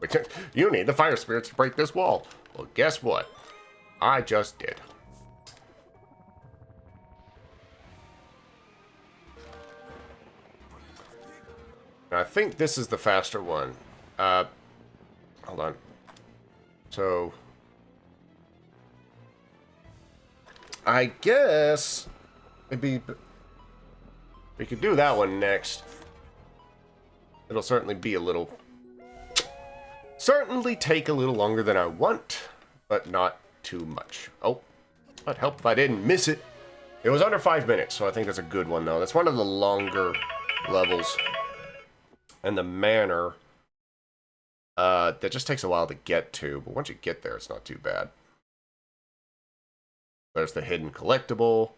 Wait, you need the fire spirits to break this wall. Well, guess what? I just did. I think this is the faster one. Hold on. So, I guess maybe we could do that one next. It'll certainly be a little, certainly take a little longer than I want, but not too much. Oh, I'd help if I didn't miss it. It was under 5 minutes, so I think that's a good one, though. That's one of the longer levels. And the manor, that just takes a while to get to, but once you get there, it's not too bad. There's the hidden collectible,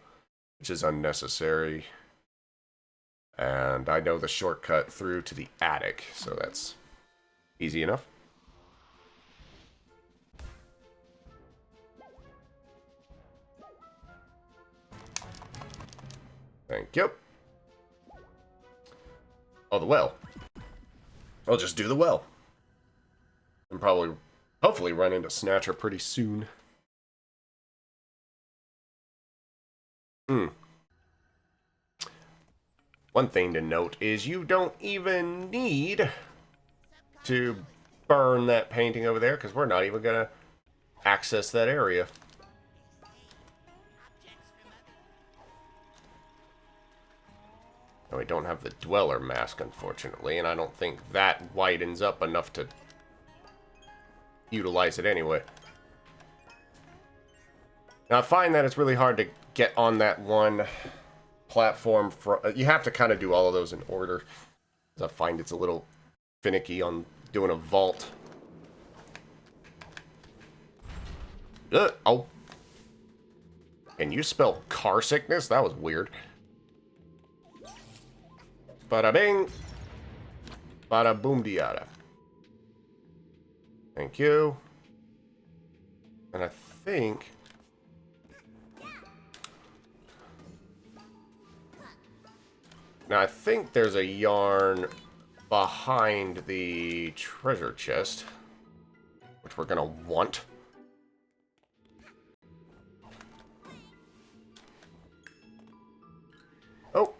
which is unnecessary. And I know the shortcut through to the attic, so that's easy enough. Thank you. Oh, the well. I'll just do the well. And probably, hopefully run into Snatcher pretty soon. One thing to note is you don't even need to burn that painting over there, because we're not even going to access that area. And we don't have the Dweller mask, unfortunately, and I don't think that widens up enough to utilize it anyway. Now, I find that it's really hard to get on that one platform. You have to kind of do all of those in order. I find it's a little finicky on doing a vault. Oh. Can you spell car sickness? That was weird. Bada bing. Bada boom diada. Thank you. And I think... Now, I think there's a yarn behind the treasure chest, which artifact we're gonna want. Oh,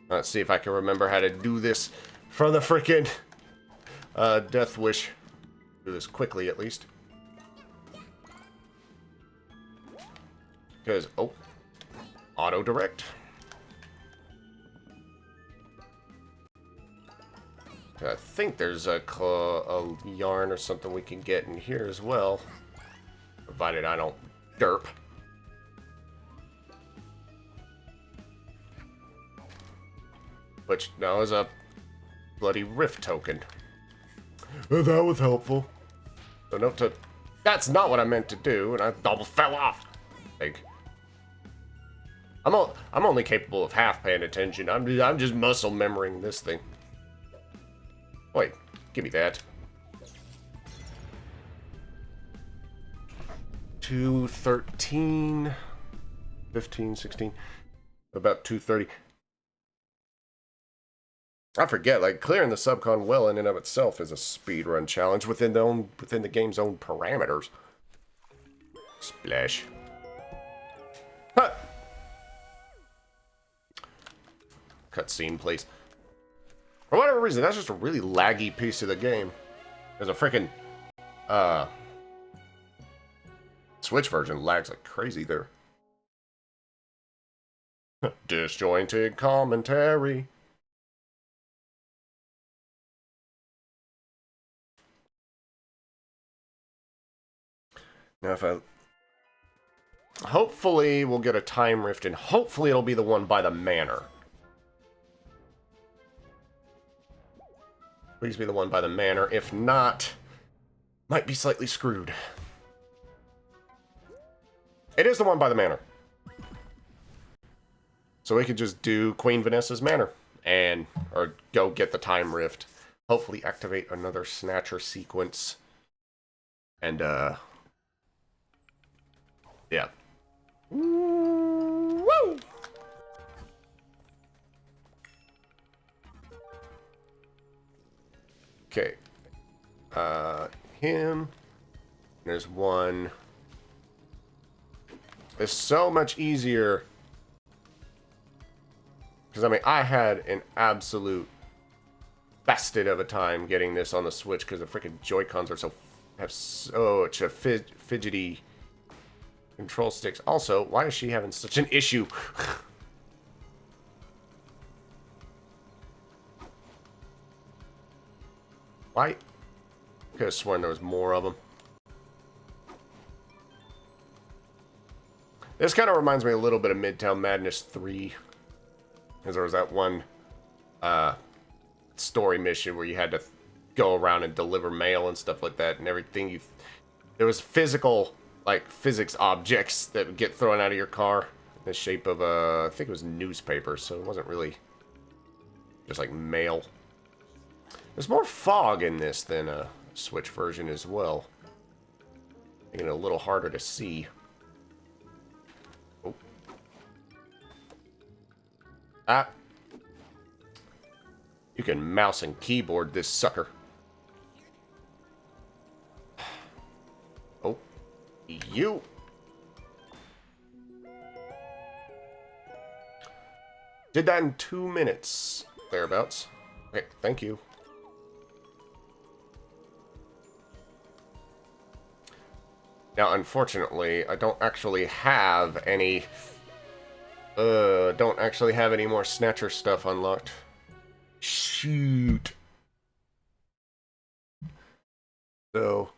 let's see if I can remember how to do this for the frickin' Death Wish. Do this quickly, at least. Because, oh, auto-direct. I think there's a yarn or something we can get in here as well. Provided I don't derp. Which now is a bloody rift token. That was helpful. So note to... That's not what I meant to do, and I double fell off. Like, I'm only capable of half paying attention. I'm just muscle memorying this thing. Wait, give me that. 213, 15, 16, about 230. I forget, like, clearing the subcon well in and of itself is a speedrun challenge within the game's own parameters. Splash. Huh. Cutscene, please. For whatever reason, that's just a really laggy piece of the game. There's a freaking Switch version lags like crazy there. Disjointed commentary. Now if I... Hopefully we'll get a time rift, and hopefully it'll be the one by the manor. Please be the one by the manor. If not, might be slightly screwed. It is the one by the manor. So we could just do Queen Vanessa's manor. And, or go get the time rift. Hopefully activate another snatcher sequence. And, yeah. Woo! Okay. Him. There's one. It's so much easier. Because, I mean, I had an absolute bested of a time getting this on the Switch because the freaking Joy-Cons are have such a fidgety control sticks. Also, why is she having such an issue? Why? Could have sworn there was more of them. This kind of reminds me a little bit of Midtown Madness 3. Because there was that one story mission where you had to go around and deliver mail and stuff like that, and everything there was physical, like, physics objects that would get thrown out of your car in the shape of I think it was newspaper, so it wasn't really just like mail. There's more fog in this than a Switch version as well, making it a little harder to see. Oh. Ah. You can mouse and keyboard this sucker. Oh. You. Did that in 2 minutes. Thereabouts. Okay, thank you. Now, unfortunately, I don't actually have any... don't actually have any more Snatcher stuff unlocked. Shoot. So,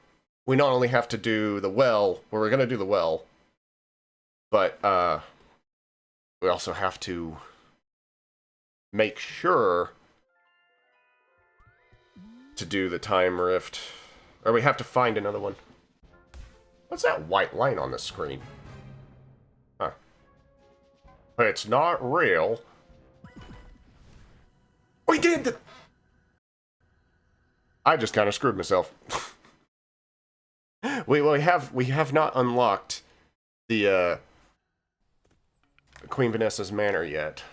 we not only have to do the well, well, we're gonna do the well, but, we also have to make sure to do the time rift. Or we have to find another one. What's that white line on the screen? Huh. It's not real. We did the... I just kind of screwed myself. we have not unlocked the Queen Vanessa's Manor yet.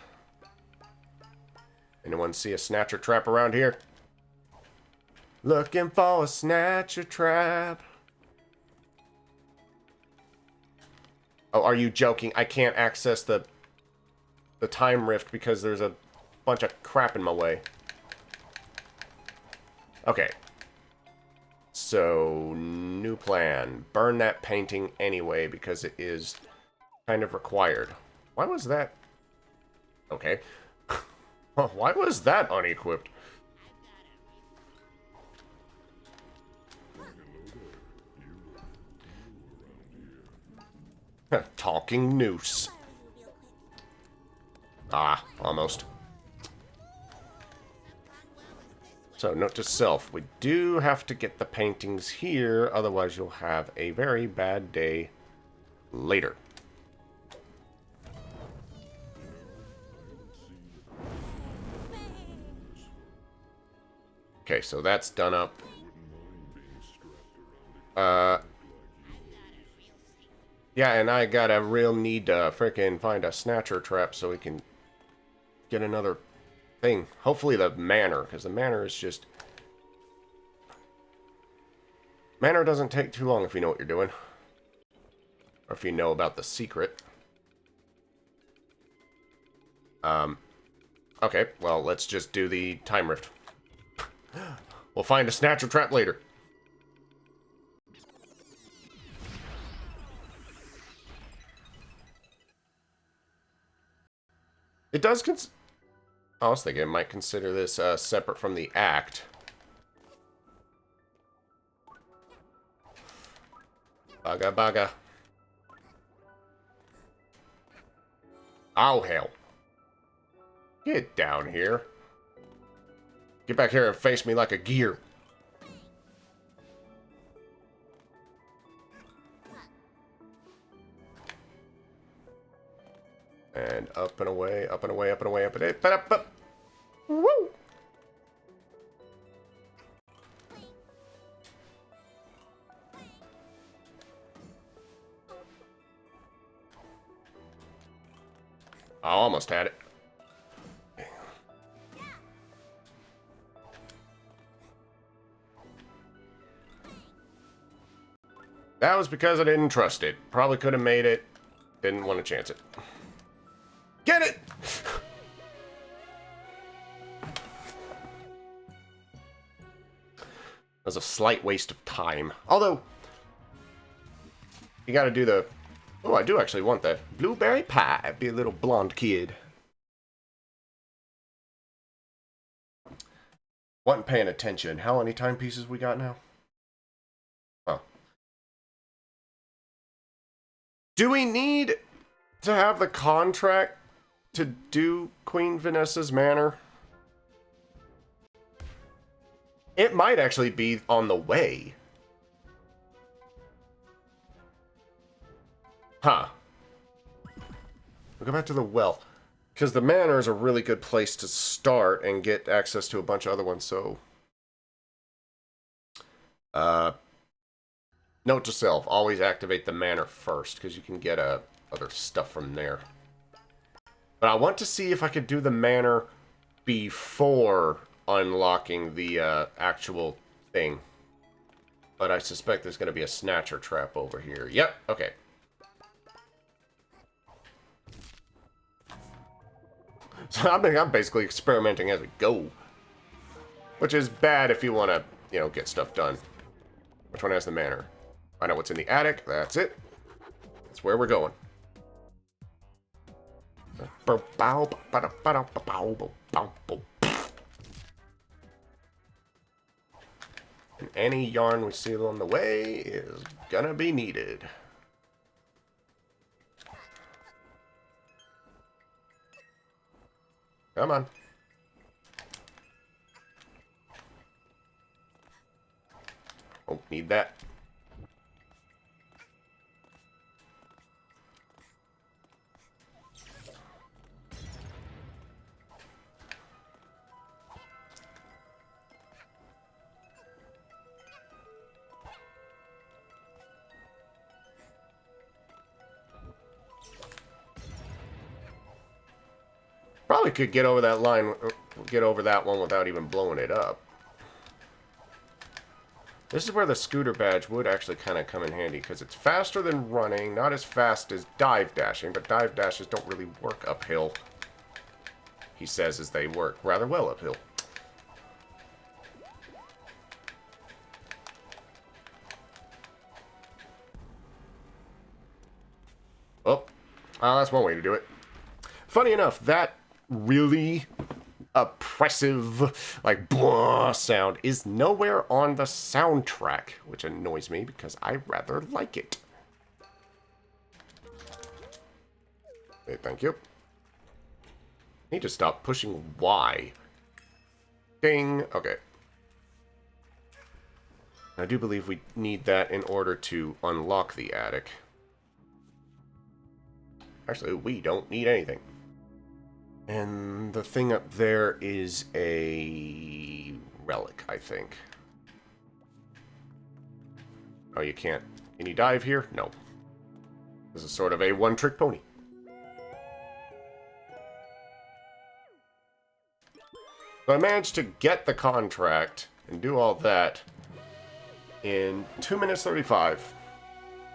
Anyone see a snatcher trap around here? Looking for a snatcher trap. Oh, are you joking? I can't access the time rift because there's a bunch of crap in my way. Okay. So, new plan. Burn that painting anyway because it is kind of required. Why was that? Okay. Why was that unequipped? Talking noose. Ah, almost. So, note to self, we do have to get the paintings here, otherwise you'll have a very bad day later. Okay, so that's done up. Yeah, and I got a real need to frickin' find a snatcher trap so we can get another thing. Hopefully the manor, because the manor is just... Manor doesn't take too long if you know what you're doing. Or if you know about the secret. Okay, well, let's just do the time rift. We'll find a snatcher trap later. It does I was thinking it might consider this separate from the act. Baga baga. Oh, hell. Get down here. Get back here and face me like a gear. And up and away, up and away, up and away, up and away, up. Woo! I almost had it. That was because I didn't trust it. Probably could have made it. Didn't want to chance it. Get it! That was a slight waste of time. Although, you gotta do the... Oh, I do actually want that. Blueberry pie. Be a little blonde kid. Wasn't paying attention. How many timepieces we got now? Oh. Do we need to have the contract to do Queen Vanessa's Manor? It might actually be on the way. Huh. We'll go back to the well. Because the manor is a really good place to start and get access to a bunch of other ones, so... Note to self, always activate the manor first, because you can get other stuff from there. But I want to see if I could do the manor before unlocking the actual thing. But I suspect there's going to be a snatcher trap over here. Yep, okay. So I'm basically experimenting as we go. Which is bad if you want to, you know, get stuff done. Which one has the manor? Find out what's in the attic. That's it. That's where we're going. And any yarn we see along the way is gonna be needed. Come on. Oh, need that. Probably could get over that line get over that one without even blowing it up. This is where the scooter badge would actually kind of come in handy, because it's faster than running, not as fast as dive dashing, but dive dashes don't really work uphill. He says as they work rather well uphill. Oh, that's one way to do it. Funny enough, that really oppressive, like, blah sound is nowhere on the soundtrack, which annoys me because I rather like it. Okay, thank you. Need to stop pushing Y. Ding. Okay. I do believe we need that in order to unlock the attic. Actually, we don't need anything. And the thing up there is a relic, I think. Oh, you can't. Can you dive here? No. This is sort of a one-trick pony. So I managed to get the contract and do all that in 2 minutes 35.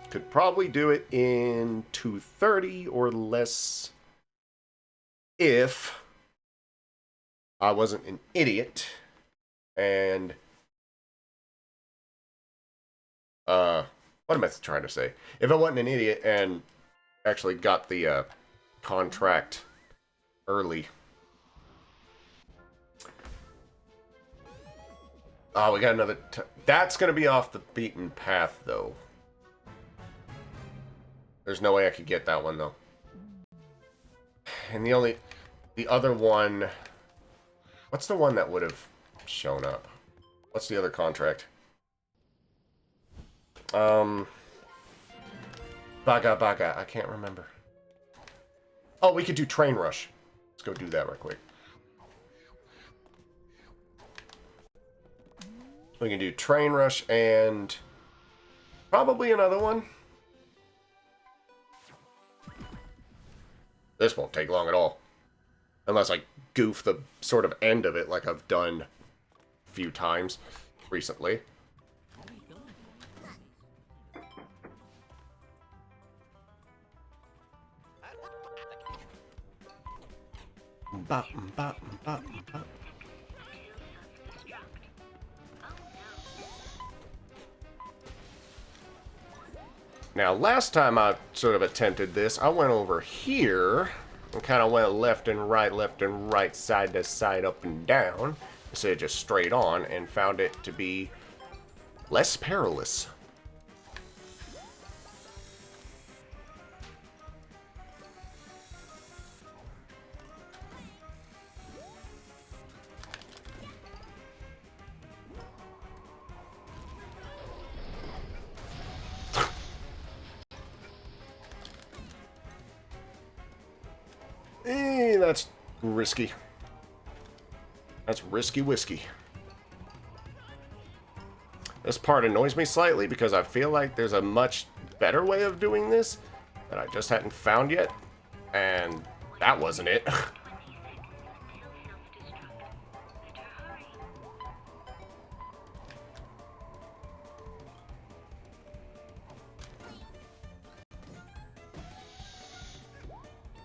Could probably do it in 2:30 or less if I wasn't an idiot and what am I trying to say? If I wasn't an idiot and actually got the contract early. Oh, we got another... That's going to be off the beaten path, though. There's no way I could get that one, though. And the other one... What's the one that would have shown up? What's the other contract? Baga Baga. I can't remember. Oh, we could do Train Rush. Let's go do that real quick. We can do Train Rush and probably another one. This won't take long at all. Unless I goof the sort of end of it like I've done a few times recently. Now, last time I sort of attempted this, I went over here and kind of went left and right, side to side, up and down, instead of just straight on, and found it to be less perilous. That's risky. That's risky whiskey. This part annoys me slightly because I feel like there's a much better way of doing this that I just hadn't found yet, and that wasn't it.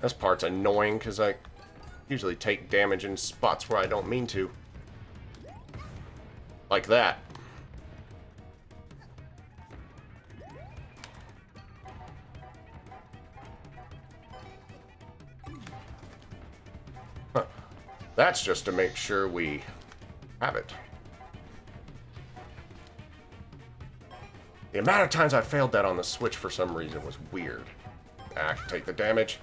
This part's annoying because I usually take damage in spots where I don't mean to. Like that. Huh. That's just to make sure we have it. The amount of times I failed that on the Switch for some reason was weird. I can take the damage.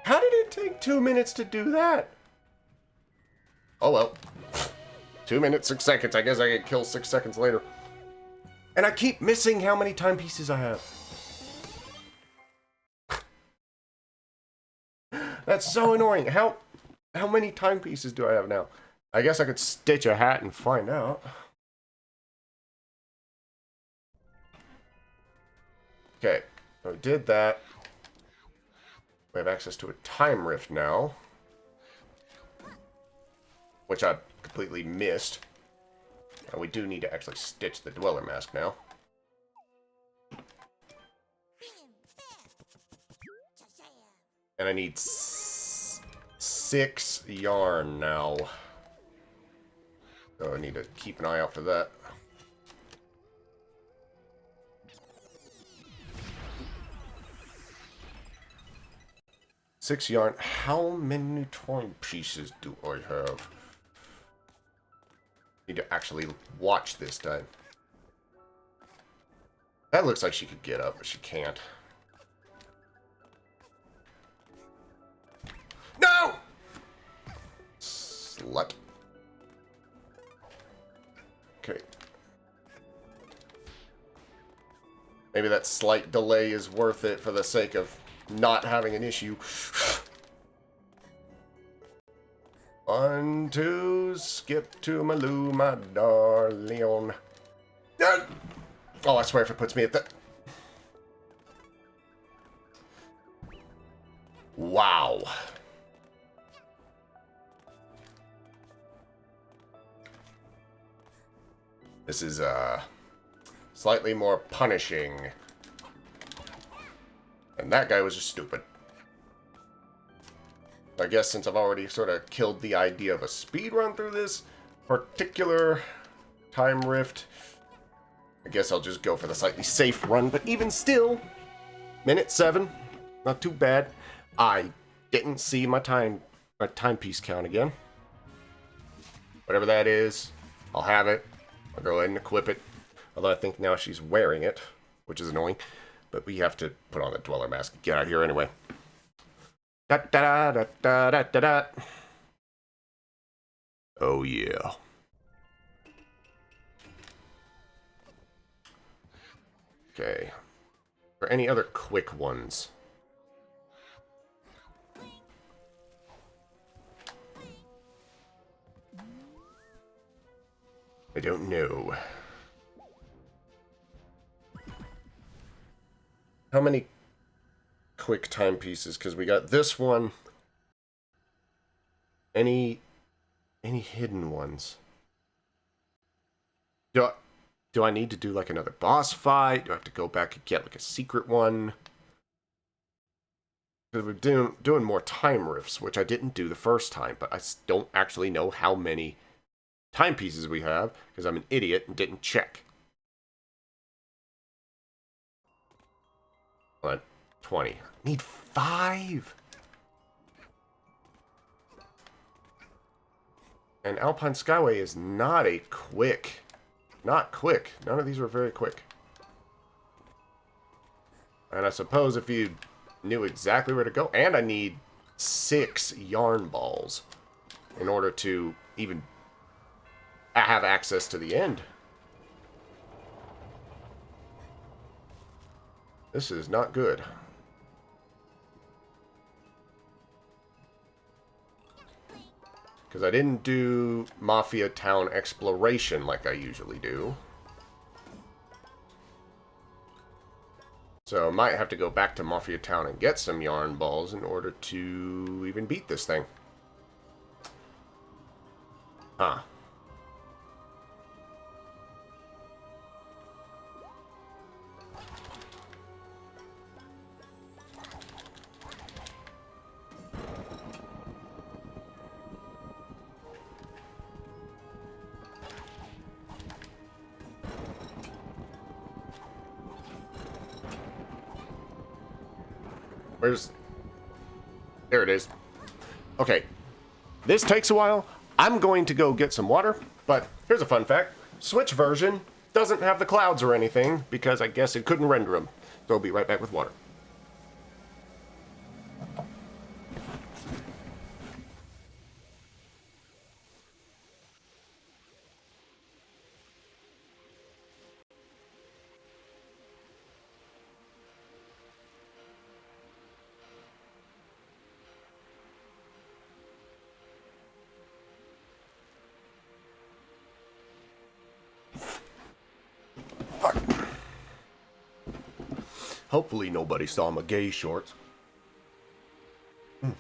How did it take 2 minutes to do that? Oh well. 2 minutes, 6 seconds. I guess I get killed 6 seconds later. And I keep missing how many timepieces I have. That's so annoying. How many timepieces do I have now? I guess I could stitch a hat and find out. Okay. So we did that. We have access to a time rift now, which I completely missed. And we do need to actually stitch the Dweller Mask now. And I need 6 yarn now. So I need to keep an eye out for that. Six yarn. How many time pieces do I have? Need to actually watch this time. That looks like she could get up, but she can't. No! Slut. Okay. Maybe that slight delay is worth it for the sake of not having an issue. 1, 2, skip to Maloo, my darling. Oh, I swear if it puts me at the... Wow. This is, slightly more punishing. And that guy was just stupid. I guess since I've already sort of killed the idea of a speed run through this particular time rift, I guess I'll just go for the slightly safe run. But even still, minute 7, not too bad. I didn't see my timepiece count again. Whatever that is, I'll have it. I'll go ahead and equip it. Although I think now she's wearing it, which is annoying. But we have to put on the Dweller Mask and get out of here anyway. Da da da da da da da. Oh yeah. Okay. Are any other quick ones? I don't know. How many quick timepieces? Because we got this one. Any hidden ones? Do I need to do like another boss fight? Do I have to go back and get like a secret one? Because we're doing more time rifts, which I didn't do the first time, but I don't actually know how many timepieces we have because I'm an idiot and didn't check. What? 20. Need 5. And Alpine Skyway is not a quick. Not quick. None of these were very quick. And I suppose if you knew exactly where to go. And I need 6 yarn balls in order to even have access to the end. This is not good. Because I didn't do Mafia Town exploration like I usually do. So I might have to go back to Mafia Town and get some yarn balls in order to even beat this thing. Huh. There it is. Okay. This takes a while. I'm going to go get some water, but here's a fun fact. Switch version doesn't have the clouds or anything because I guess it couldn't render them. So I'll be right back with water. Hopefully nobody saw my gay shorts. Is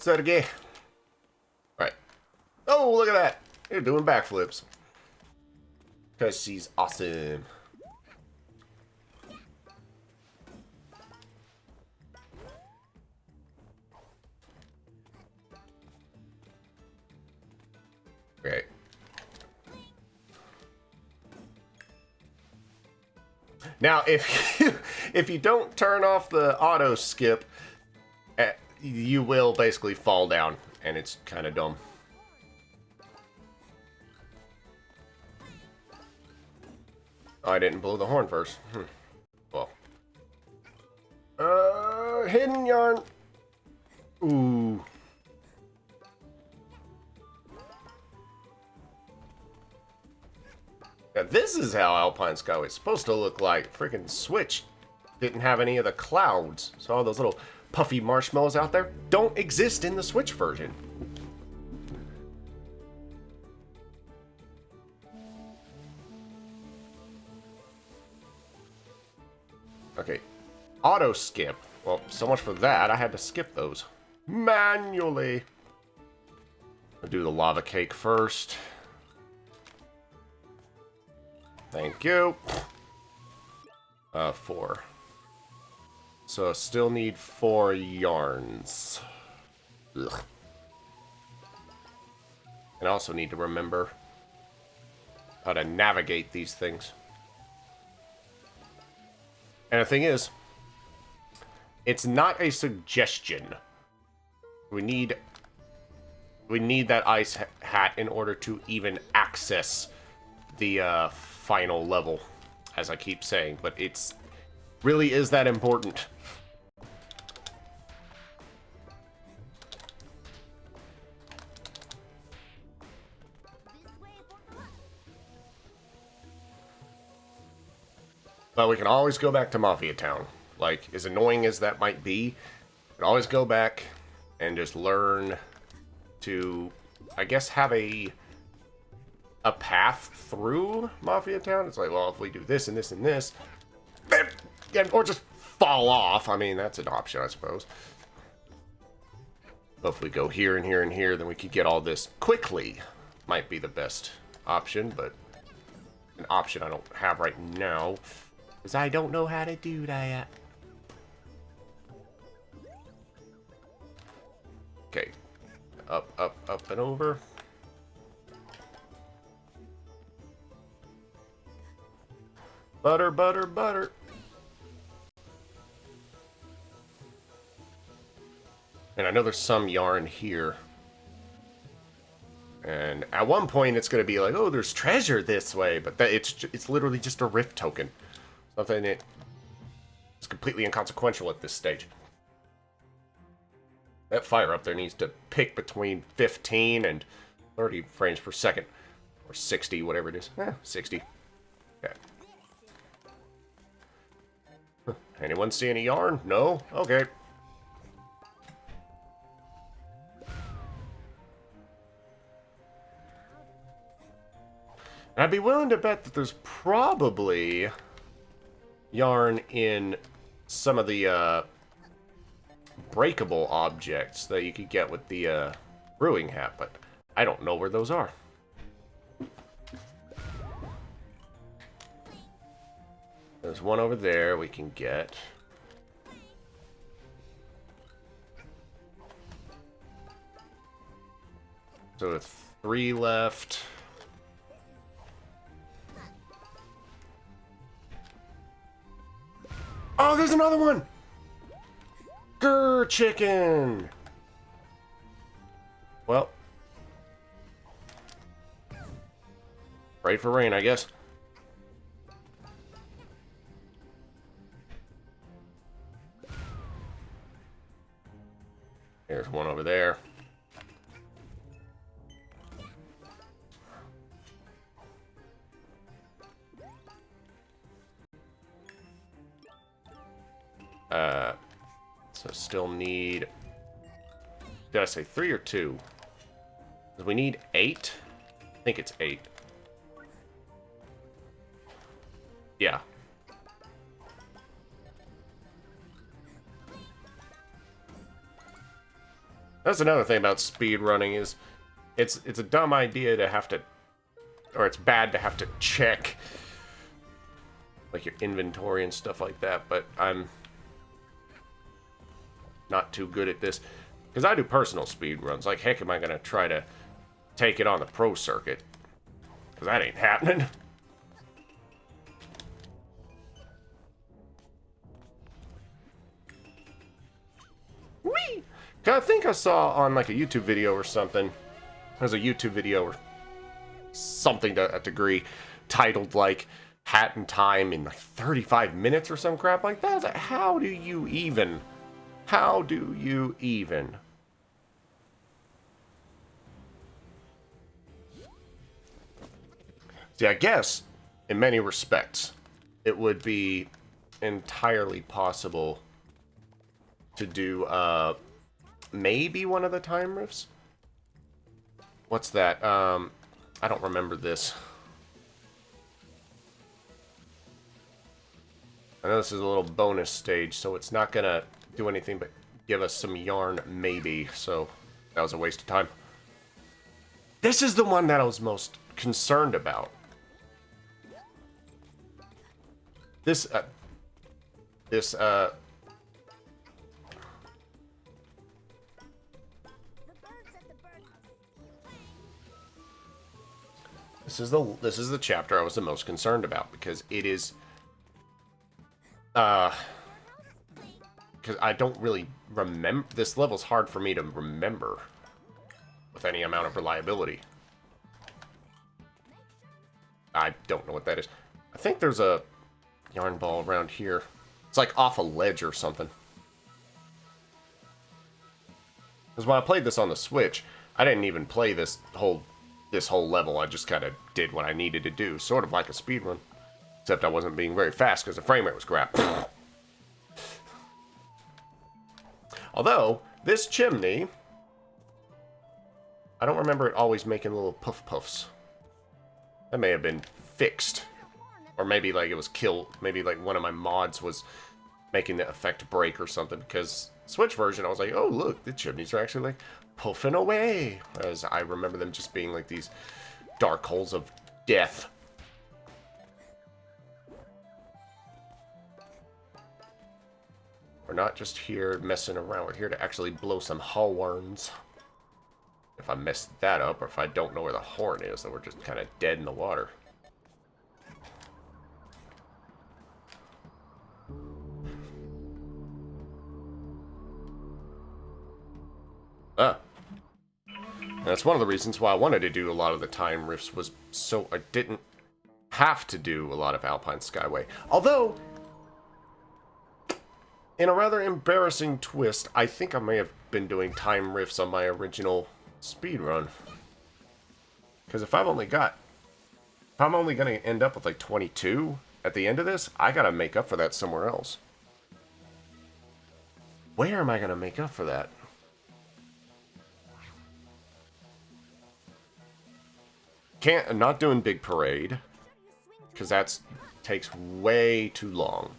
that a gay? Alright. Oh, look at that. You're doing backflips. Because she's awesome. Great. Now, if you don't turn off the auto skip, you will basically fall down, and it's kind of dumb. Oh, I didn't blow the horn first. Well. Hidden yarn. Ooh. Now, this is how Alpine Sky was supposed to look like. Freaking Switch didn't have any of the clouds. So all those little puffy marshmallows out there don't exist in the Switch version. Okay. Auto skip. Well, so much for that. I had to skip those manually. I'll do the lava cake first. Thank you. 4. So still need 4 yarns. Ugh. And I also need to remember how to navigate these things. And the thing is, it's not a suggestion. We need that ice hat in order to even access the final level, as I keep saying, but it's really is that important. But we can always go back to Mafia Town. Like, as annoying as that might be, we can always go back and just learn to, I guess, have a path through Mafia Town. It's like, well, if we do this and this and this, or just fall off. I mean, that's an option, I suppose. But if we go here and here and here, then we could get all this quickly. Might be the best option, but an option I don't have right now, because I don't know how to do that. Okay. Up, up, up, and over. Butter, butter, butter. And I know there's some yarn here. And at one point it's going to be like, oh, there's treasure this way. But it's literally just a rift token. Something that is completely inconsequential at this stage. That fire up there needs to pick between 15 and 30 frames per second. Or 60, whatever it is. 60. Okay. Anyone see any yarn? No? Okay. I'd be willing to bet that there's probably yarn in some of the breakable objects that you could get with the brewing hat, but I don't know where those are. There's one over there we can get. So with 3 left. Oh, there's another one! Grr, chicken! Well. Pray for rain, I guess. There's one over there. So still need... Did I say 3 or 2? We need 8? I think it's 8. Yeah. That's another thing about speedrunning is it's a dumb idea to have to, or it's bad to have to check like your inventory and stuff like that, but I'm not too good at this because I do personal speedruns. Like heck am I gonna try to take it on the pro circuit? Because that ain't happening. Whee! I think I saw on like a YouTube video or something. There's a YouTube video or something to a degree titled like Hat in Time in like 35 minutes or some crap like that. I was like, how do you even? How do you even? See, I guess in many respects it would be entirely possible to do maybe one of the time rifts. What's that? I don't remember this. I know this is a little bonus stage, so it's not gonna do anything but give us some yarn, maybe. So that was a waste of time. This is the one that I was most concerned about. This This is the chapter I was the most concerned about because it is because I don't really remember. This level's hard for me to remember with any amount of reliability. I don't know what that is. I think there's a yarn ball around here. It's like off a ledge or something. Because when I played this on the Switch, I didn't even play this whole level. I just kind of did what I needed to do, sort of like a speedrun. Except I wasn't being very fast because the frame rate was crap. Although, this chimney, I don't remember it always making little puff puffs. That may have been fixed. Or maybe like it was killed. Maybe like one of my mods was making the effect break or something. Because Switch version, I was like, oh look, the chimneys are actually like puffing away. Whereas I remember them just being like these dark holes of death. We're not just here messing around. We're here to actually blow some horns. If I mess that up, or if I don't know where the horn is, then we're just kind of dead in the water. That's one of the reasons why I wanted to do a lot of the time rifts, was so I didn't have to do a lot of Alpine Skyway. Although, in a rather embarrassing twist, I think I may have been doing time rifts on my original speedrun. Because if I'm only going to end up with like 22 at the end of this, I gotta make up for that somewhere else. Where am I gonna make up for that? I'm not doing Big Parade, because that takes way too long.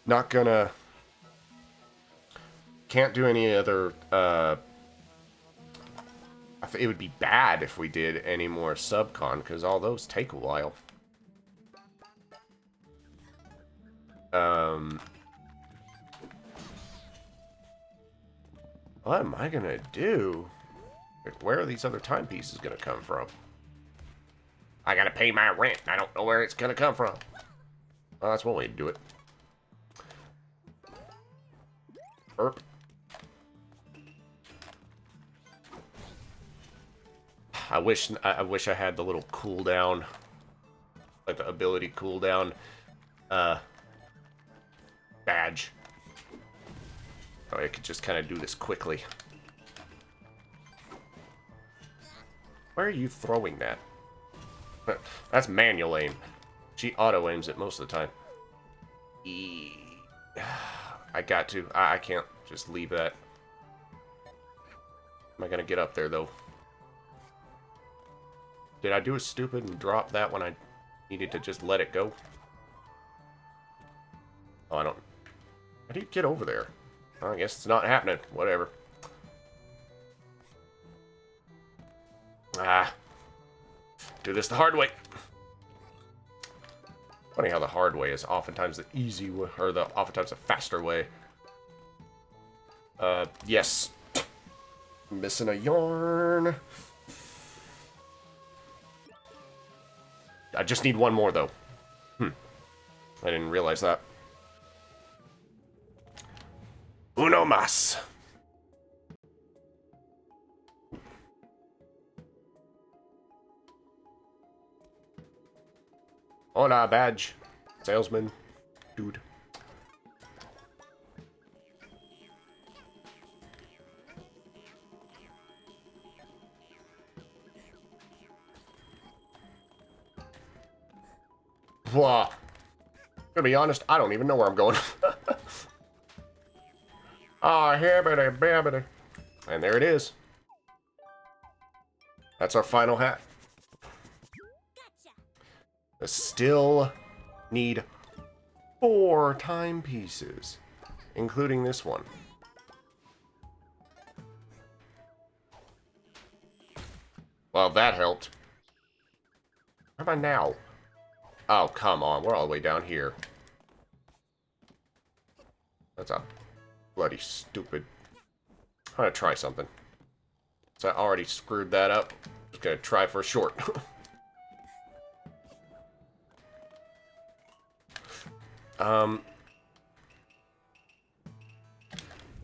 Not gonna... Can't do any other... it would be bad if we did any more subcon, because all those take a while. What am I gonna do? Where are these other timepieces gonna come from? I gotta pay my rent. I don't know where it's gonna come from. Well, that's one way to do it. Burp. I wish I had the little cooldown, like the ability cooldown badge. Oh, I could just kind of do this quickly. Why are you throwing that? That's manual aim. She auto aims it most of the time. I got to. I can't just leave that. Am I gonna get up there though? Did I do a stupid and drop that when I Needed to just let it go. Oh, I don't... How do you get over there? I guess it's not happening. Whatever. Ah. Do this the hard way. Funny how the hard way is oftentimes the easy way, or oftentimes the faster way. Yes. Missing a yarn. I just need one more, though. I didn't realize that. Uno mas. Hola, badge. Salesman. Dude. Blah. Gonna be honest, I don't even know where I'm going. Ah, hibbity babbity. And there it is. That's our final hat. I still need 4 timepieces, including this one. Well, that helped. How about now? Oh, come on. We're all the way down here. That's a bloody stupid. I'm gonna try something. So I already screwed that up. Just gonna try for a short.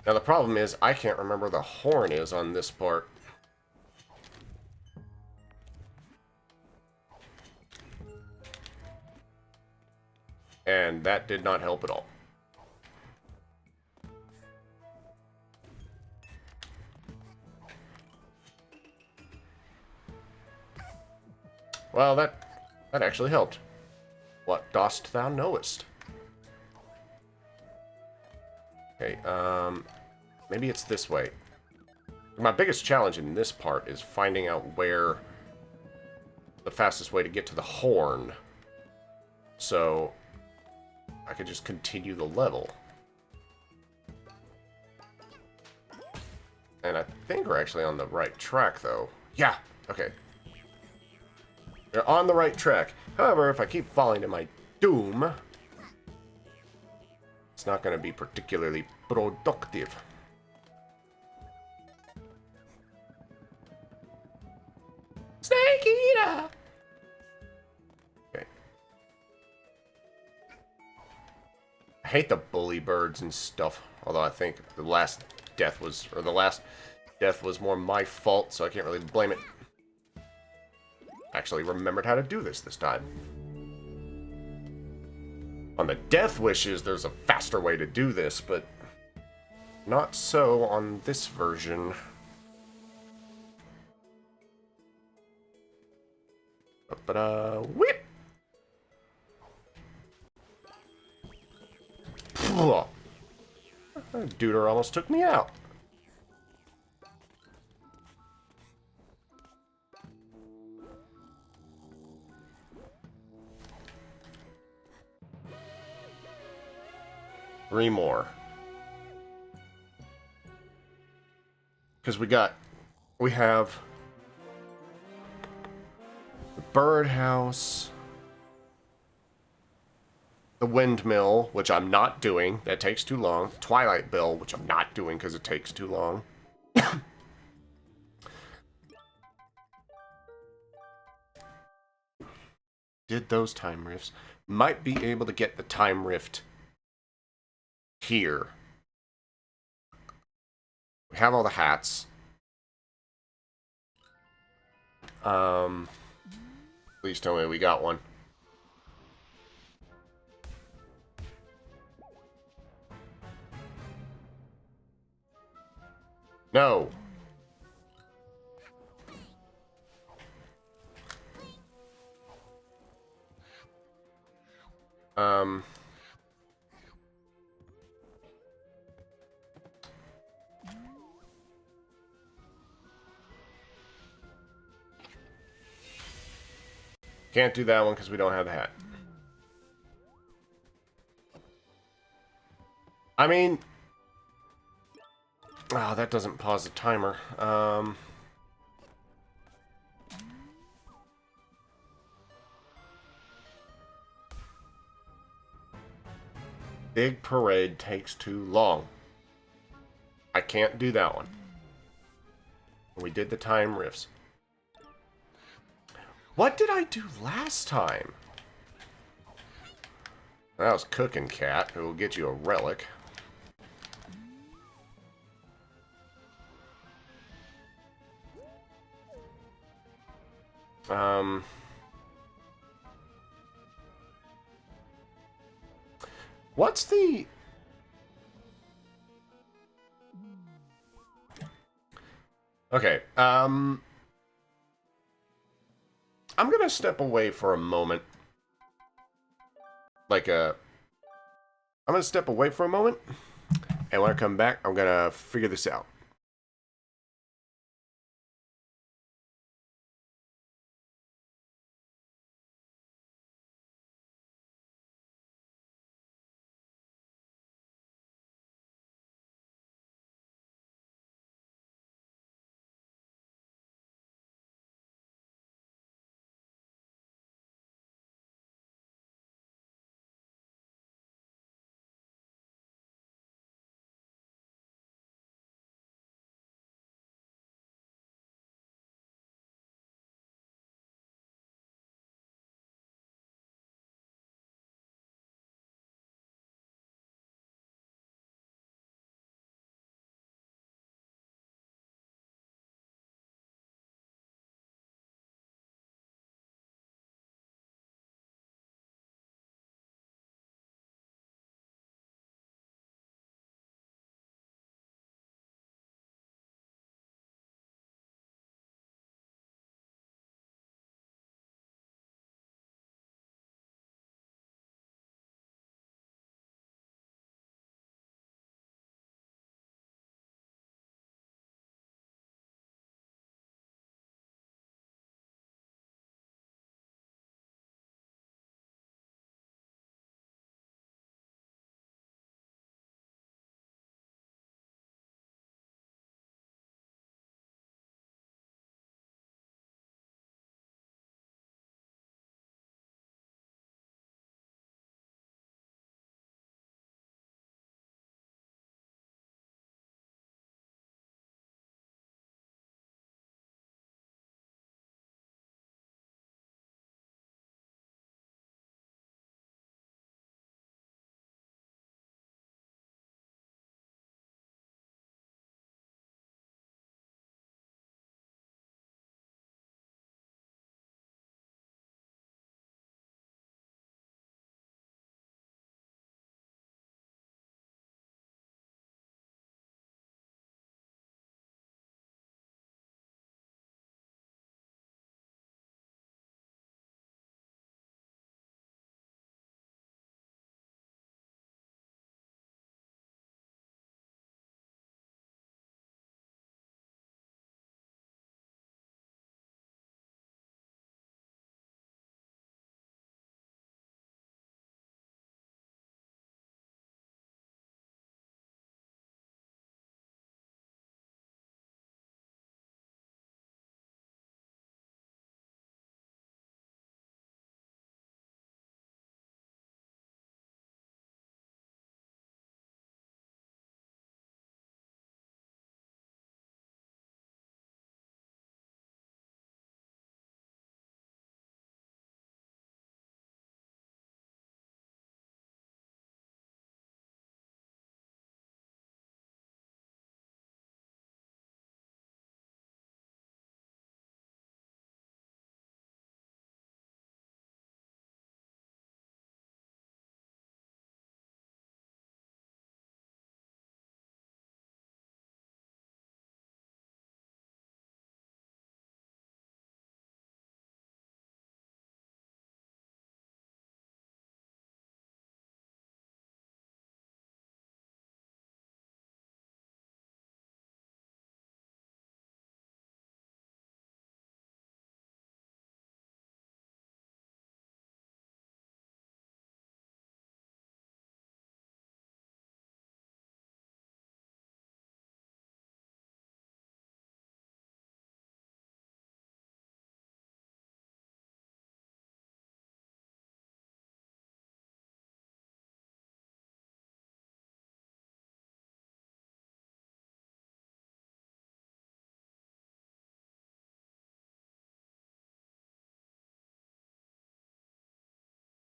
Now the problem is I can't remember the horn is on this part. And that did not help at all. Well, that actually helped. What dost thou knowest? Okay, maybe it's this way. My biggest challenge in this part is finding out where the fastest way to get to the horn. So I could just continue the level. And I think we're actually on the right track, though. Yeah, okay. You're on the right track. However, if I keep falling to my doom, it's not going to be particularly productive. Snake Eater! Okay. I hate the bully birds and stuff. Although I think the last death was more my fault, so I can't really blame it. Actually remembered how to do this time. On the Death Wishes, there's a faster way to do this, but not so on this version. But, whip! That duder almost took me out. Three more. Because we have the birdhouse, the windmill, which I'm not doing. That takes too long. Twilight Bill, which I'm not doing because it takes too long. Did those time rifts. Might be able to get the time rift here. We have all the hats. Please tell me we got one. No. Can't do that one because we don't have the hat. I mean... Oh, that doesn't pause the timer. Big parade takes too long. I can't do that one. We did the time riffs. What did I do last time? That was Cooking Cat, who will get you a relic. What's the... Okay, I'm gonna step away for a moment. I'm gonna step away for a moment, and when I come back, I'm gonna figure this out.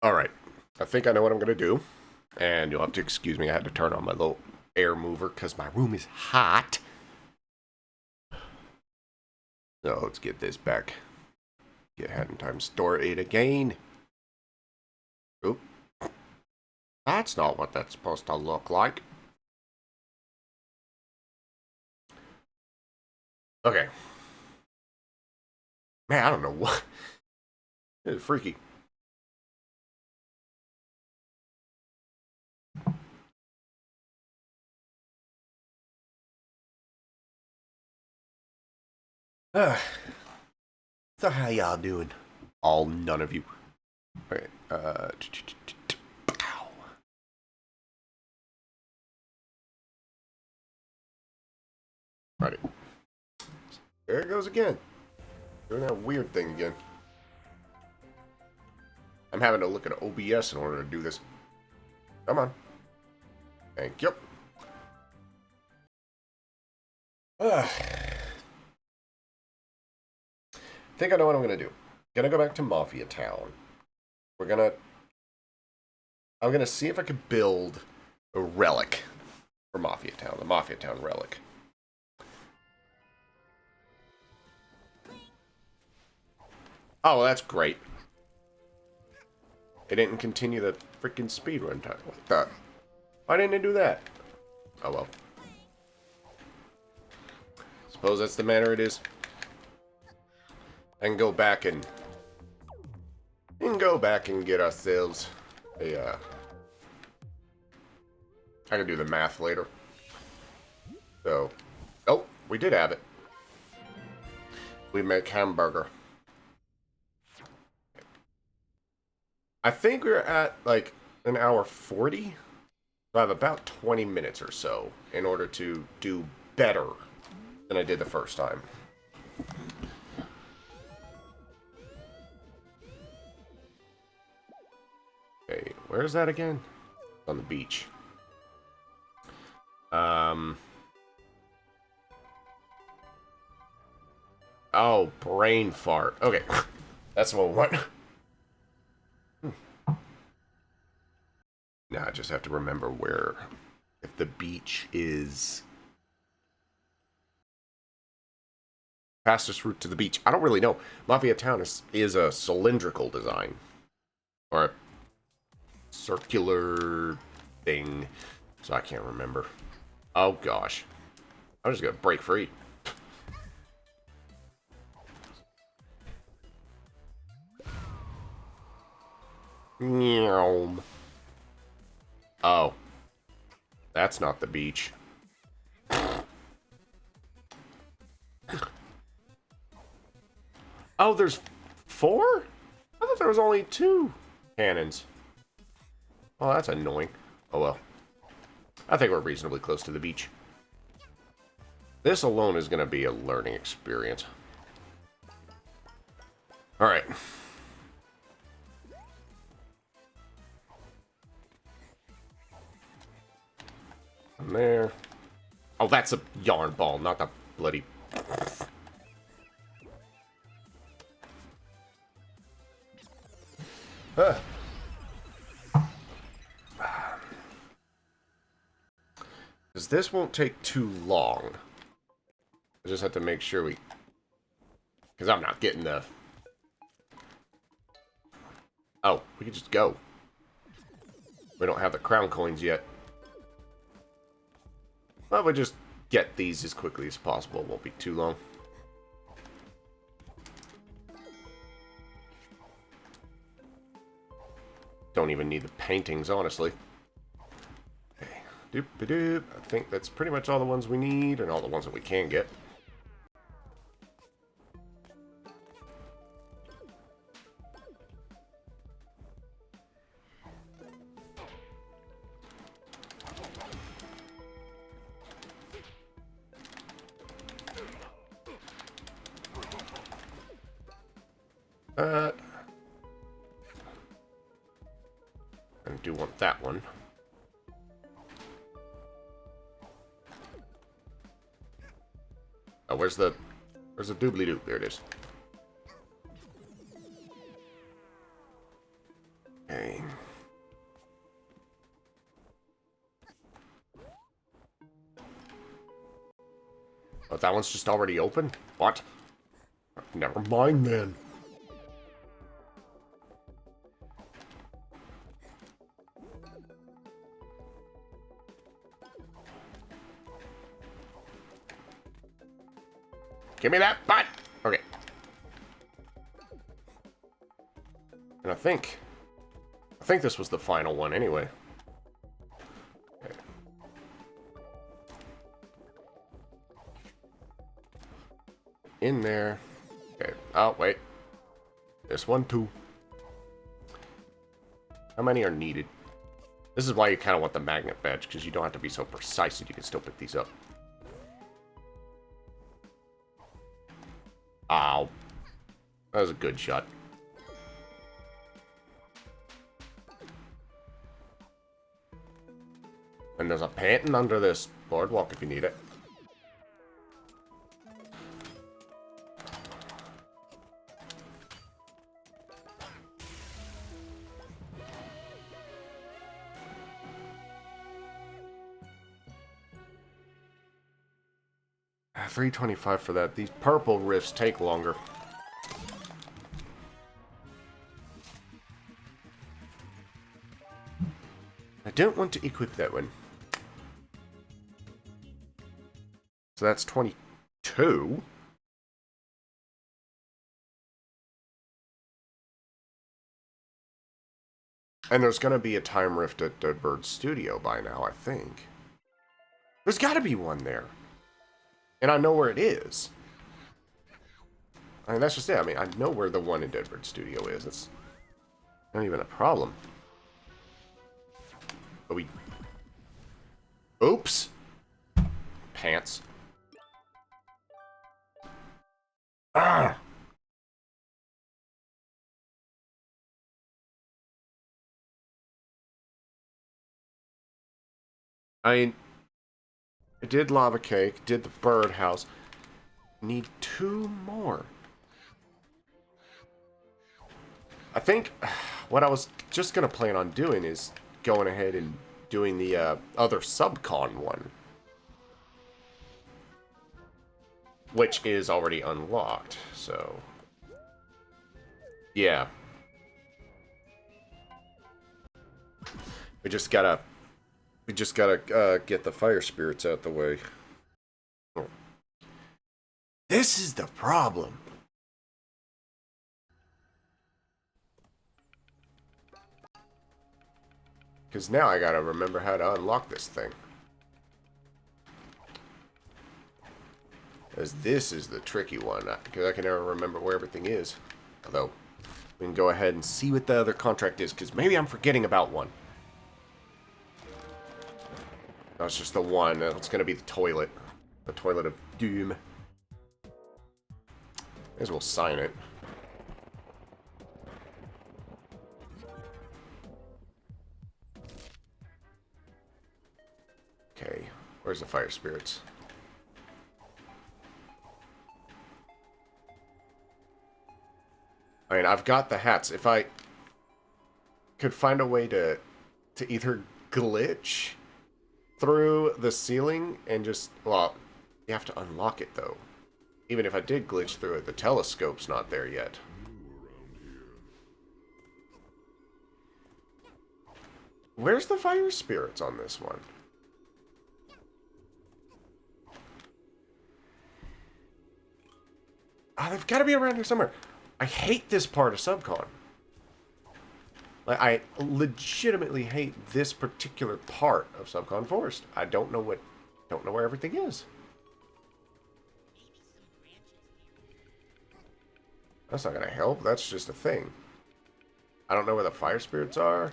Alright. I think I know what I'm going to do. And you'll have to excuse me. I had to turn on my little air mover because my room is hot. So let's get this back. Get ahead in time. Store 8 again. Oop. That's not what that's supposed to look like. Okay. Man, I don't know what. It's freaky. So how y'all doing? All none of you. Okay. Righty. There it goes again. Doing that weird thing again. I'm having to look at OBS in order to do this. Come on. Thank you. I think I know what I'm going to do. Gonna go back to Mafia Town. I'm gonna see if I could build a relic for Mafia Town. The Mafia Town relic. Oh, well, that's great. It didn't continue the freaking speedrun time like that. Why didn't it do that? Oh well. Suppose that's the manner it is. And go back and get ourselves a I can do the math later. So, oh, we did have it. We make hamburger. I think we're at like an hour 40. So I have about 20 minutes or so in order to do better than I did the first time. Okay, where's that again? On the beach. Oh, brain fart. Okay. That's what we want. Now I just have to remember where, if the beach is fastest route to the beach. I don't really know. Mafia Town is a cylindrical design. Or a circular thing. So I can't remember. Oh gosh. I'm just gonna break free. Oh. That's not the beach. Oh, there's 4? I thought there was only 2 cannons. Oh, that's annoying. Oh well. I think we're reasonably close to the beach. This alone is going to be a learning experience. Alright. There. Oh, that's a yarn ball, not the bloody... Because this won't take too long. I just have to make sure we... Because I'm not getting the... Oh, we can just go. We don't have the crown coins yet. Well, we just get these as quickly as possible. It won't be too long. Don't even need the paintings, honestly. Okay. Doop-a-doop. I think that's pretty much all the ones we need, and all the ones that we can get. I do want that one. Oh, where's the doobly-doo? There it is. Okay. But that one's just already open? What? Never mind then. Give me that butt! Okay. And I think this was the final one anyway. Okay. In there. Okay. Oh, wait. This one too. How many are needed? This is why you kind of want the magnet badge, because you don't have to be so precise and you can still pick these up. Ow. That was a good shot. And there's a painting under this boardwalk if you need it. $3.25 for that. These purple rifts take longer. I don't want to equip that one. So that's 22. And there's going to be a time rift at Bird Studio by now, I think. There's got to be one there. And I know where it is. I mean, that's just it. I mean, I know where the one in Deadbird Studio is. It's not even a problem. But we... Oops! Pants. Ah! I mean... I did Lava Cake, did the Birdhouse. Need 2 more. I think what I was just going to plan on doing is going ahead and doing the other subcon one. Which is already unlocked, so... Yeah. We just gotta get the fire spirits out the way. Oh. This is the problem. Because now I gotta remember how to unlock this thing. Because this is the tricky one. Because I can never remember where everything is. Although, we can go ahead and see what the other contract is. Because maybe I'm forgetting about one. No, it's just the one. It's going to be the toilet. The toilet of doom. May as well sign it. Okay. Where's the fire spirits? I mean, I've got the hats. If I could find a way to either glitch through the ceiling and just... Well, you have to unlock it, though. Even if I did glitch through it, the telescope's not there yet. Where's the fire spirits on this one? Oh, they've got to be around here somewhere. I hate this part of Subcon. Like, I legitimately hate this particular part of Subcon Forest. I don't know where everything is. That's not gonna help. That's just a thing. I don't know where the fire spirits are.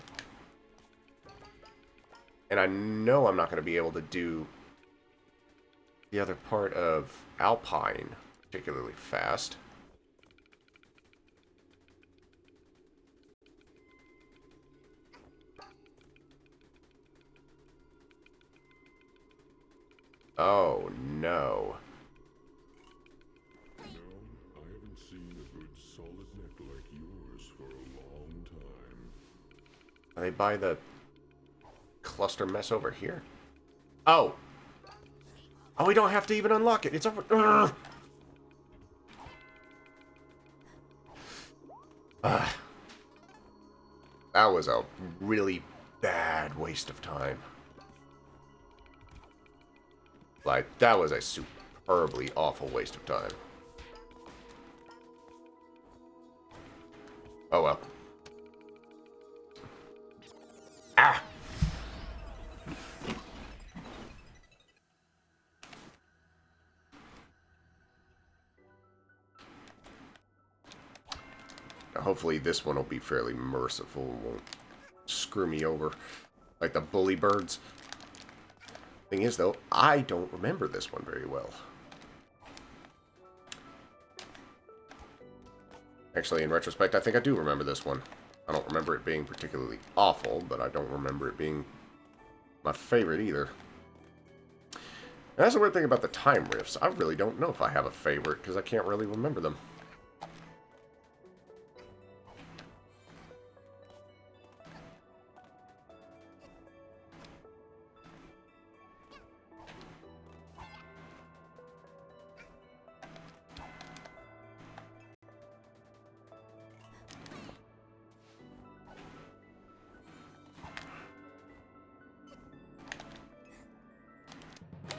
And I know I'm not gonna be able to do the other part of Alpine particularly fast. Oh, no. I haven't seen a good solid neck like yours for a long time. Are they by the cluster mess over here? Oh! Oh, we don't have to even unlock it. It's over. Ugh. That was a really bad waste of time. Like, that was a superbly awful waste of time. Oh well. Ah! Now, hopefully this one will be fairly merciful and won't screw me over like the bully birds. Thing is, though, I don't remember this one very well. Actually, in retrospect, I think I do remember this one. I don't remember it being particularly awful, but I don't remember it being my favorite either. And that's the weird thing about the time rifts. I really don't know if I have a favorite, because I can't really remember them.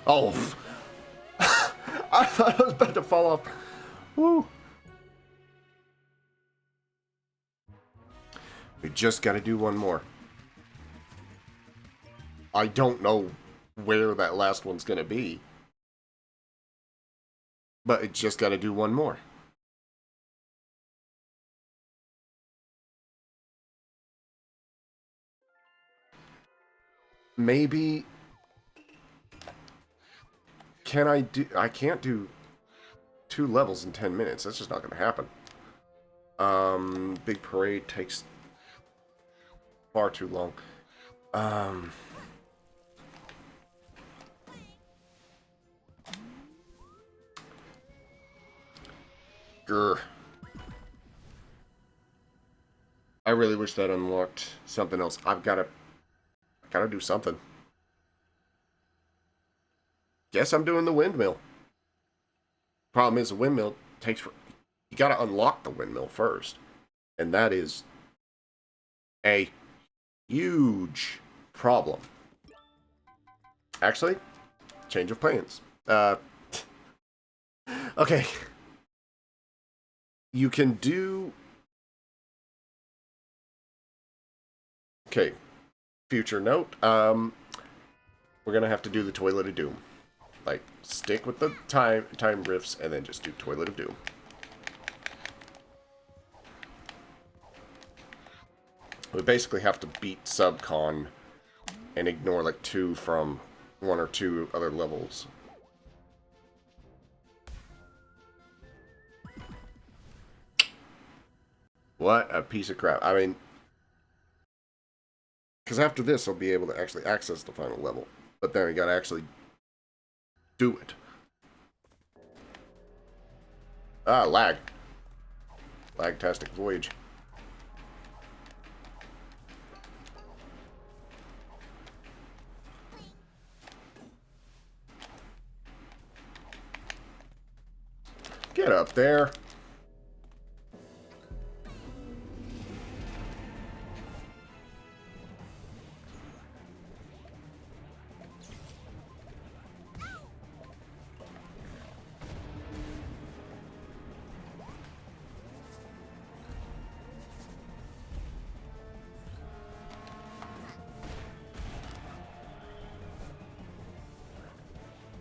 Oh, I thought I was about to fall off. Woo. We just got to do one more. I don't know where that last one's going to be. But it just got to do one more. Maybe... Can I do... I can't do 2 levels in 10 minutes. That's just not going to happen. Big Parade takes far too long. Grr. I really wish that unlocked something else. I gotta do something. Guess I'm doing the windmill. Problem is, the windmill takes... You gotta unlock the windmill first. And that is a huge problem. Actually, change of plans. Okay. You can do... Okay. Future note. We're gonna have to do the Toilet of Doom. Like, stick with the time rifts and then just do Toilet of Doom. We basically have to beat Subcon and ignore like 2 from 1 or 2 other levels. What a piece of crap. I mean, because after this I'll be able to actually access the final level. But then we gotta actually do it. Ah, lag. Lagtastic Voyage. Get up there.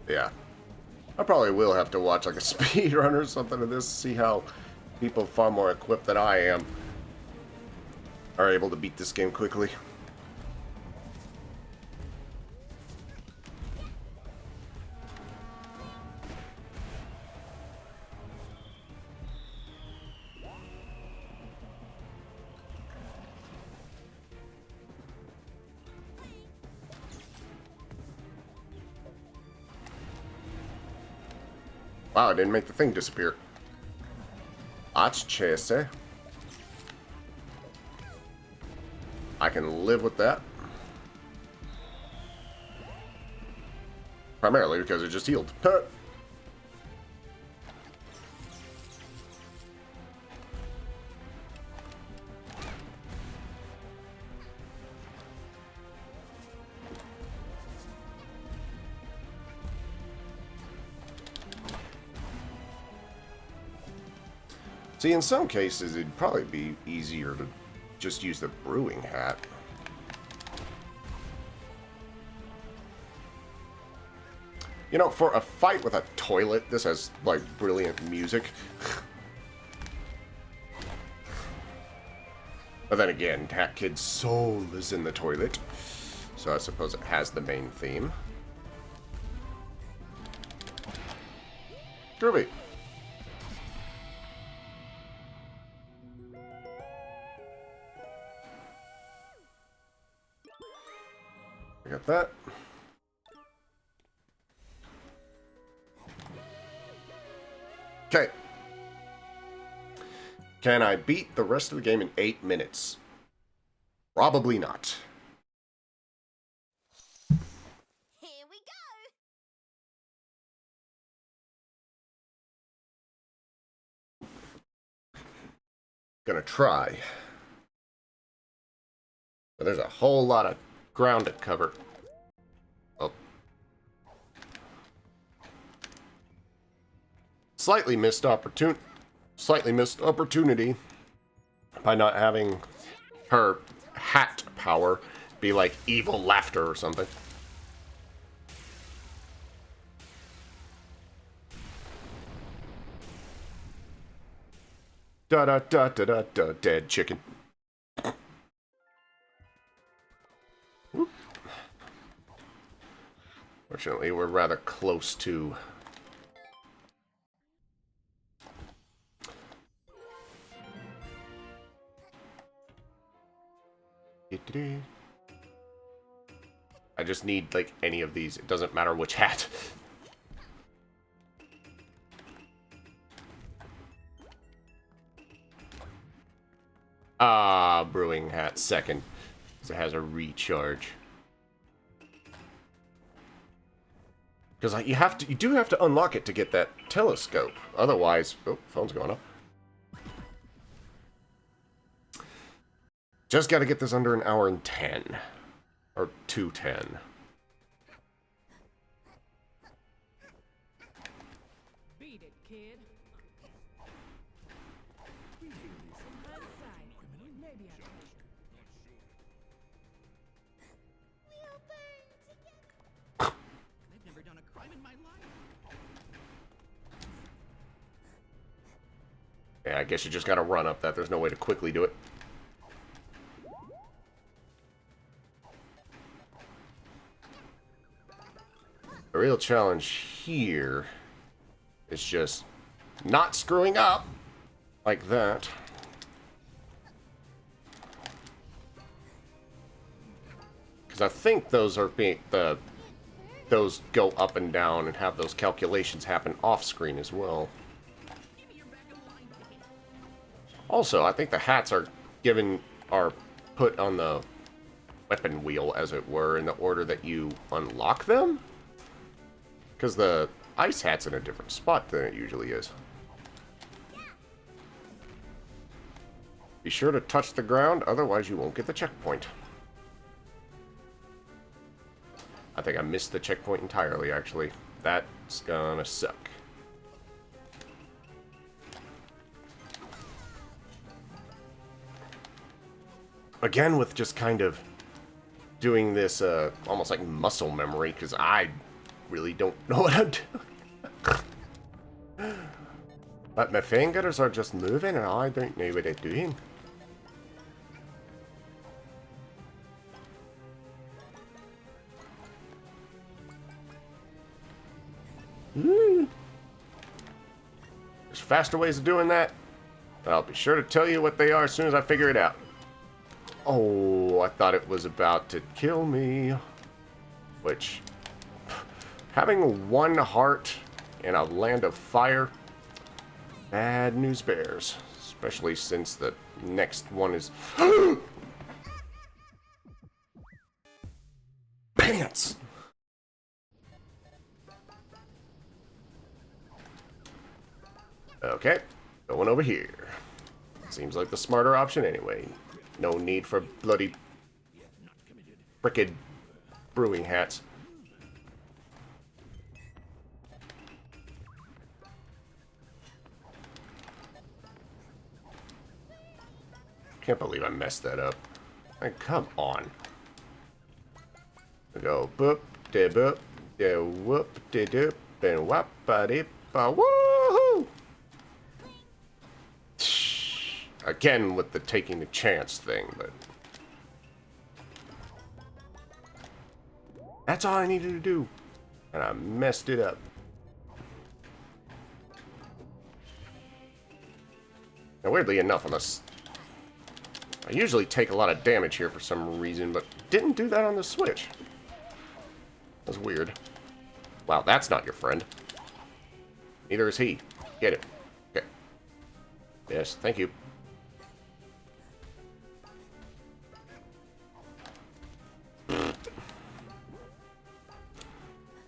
Yeah. I probably will have to watch like a speedrun or something of this to see how people far more equipped than I am are able to beat this game quickly. Wow, I didn't make the thing disappear. That's chasey. I can live with that. Primarily because it just healed. See, in some cases, it'd probably be easier to just use the brewing hat. You know, for a fight with a toilet, this has, like, brilliant music. But then again, Hat Kid's soul is in the toilet, so I suppose it has the main theme. Groovy. I got that. Okay. Can I beat the rest of the game in 8 minutes? Probably not. Here we go. Gonna try. But there's a whole lot of ground to cover. Oh. Slightly missed opportunity by not having her hat power be like evil laughter or something. Da da da da da da, dead chicken. Whoop. Fortunately, we're rather close to I just need, like, any of these. It doesn't matter which hat. Brewing hat second. Because it has a recharge. Because like, you do have to unlock it to get that telescope. Otherwise, oh, phone's going up. Just got to get this under an hour and 10. Or 2:10. Beat it, kid. Maybe We'll burn together. I've never done a crime in my life. Yeah, I guess you just got to run up that. There's no way to quickly do it. The real challenge here is just not screwing up like that. Because I think those are being those go up and down and have those calculations happen off screen as well. Also, I think the hats are put on the weapon wheel, as it were, in the order that you unlock them. Because the ice hat's in a different spot than it usually is. Be sure to touch the ground, otherwise you won't get the checkpoint. I think I missed the checkpoint entirely, actually. That's gonna suck. Again, with just kind of doing this almost like muscle memory, because I really don't know what I'm doing. But my fingers are just moving and I don't know what they're doing. There's faster ways of doing that. I'll be sure to tell you what they are as soon as I figure it out. Oh, I thought it was about to kill me. Which, having one heart in a land of fire, bad news bears. Especially since the next one is... Pants! Okay, going over here. Seems like the smarter option anyway. No need for bloody frickin' brewing hats. Can't believe I messed that up. Like, come on. We go boop, de boop, de whoop, de doop, and wap ba dip ba woohoo! Again with the taking the chance thing, but that's all I needed to do. And I messed it up. Now, weirdly enough, I usually take a lot of damage here for some reason, but didn't do that on the Switch. That's weird. Wow, that's not your friend. Neither is he. Get it. Okay. Yes, thank you.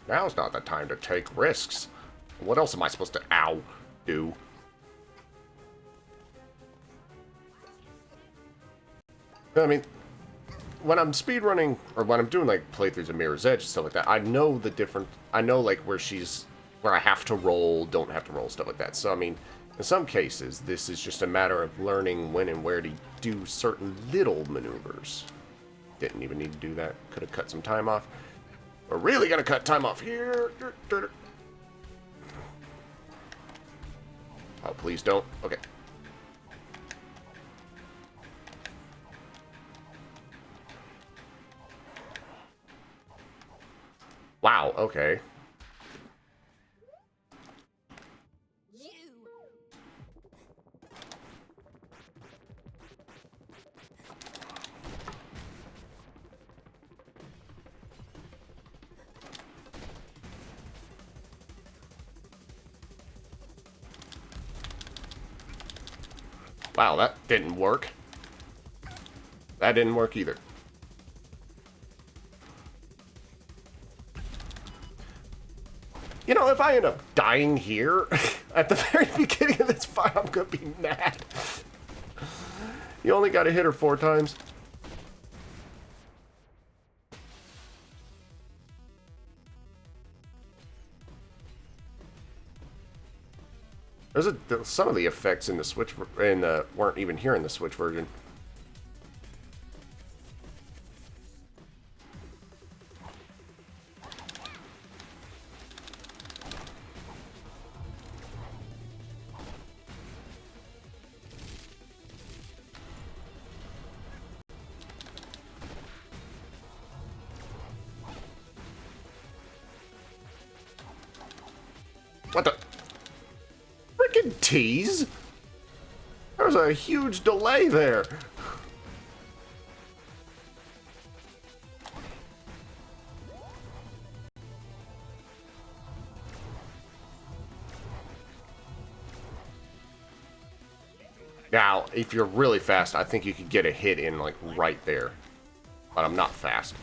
Now's not the time to take risks. What else am I supposed to, do? I mean, when I'm speedrunning, or when I'm doing, like, playthroughs of Mirror's Edge and stuff like that, I know the different... I know, like, where I have to roll, don't have to roll, stuff like that. So, I mean, in some cases, this is just a matter of learning when and where to do certain little maneuvers. Didn't even need to do that. Could have cut some time off. We're really gonna cut time off here. Oh, please don't. Okay. Wow, okay. Wow, that didn't work. That didn't work either. You know, if I end up dying here at the very beginning of this fight, I'm gonna be mad. You only gotta hit her 4 times. Some of the effects in the Switch weren't even here in the Switch version. What the? Freaking tease? There was a huge delay there. Now, if you're really fast, I think you could get a hit in, like, right there. But I'm not fast.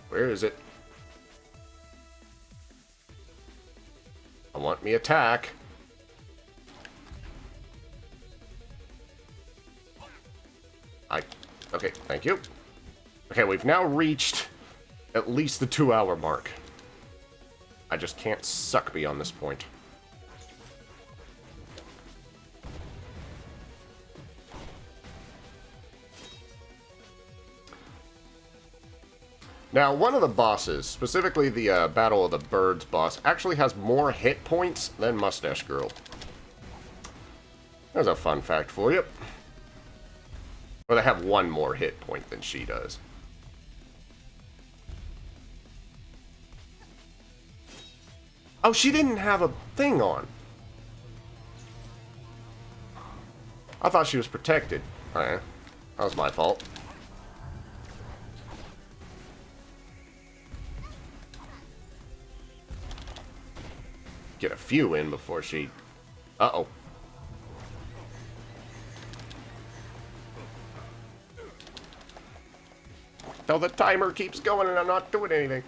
Where is it? I want me attack. Okay, thank you. Okay, we've now reached at least the 2-hour mark. I just can't suck beyond this point. Now, one of the bosses, specifically the Battle of the Birds boss, actually has more hit points than Mustache Girl. There's a fun fact for you. Or they have 1 more hit point than she does. Oh, she didn't have a thing on. I thought she was protected. Alright, that was my fault. get a few in before she... Uh-oh. No, the timer keeps going and I'm not doing anything.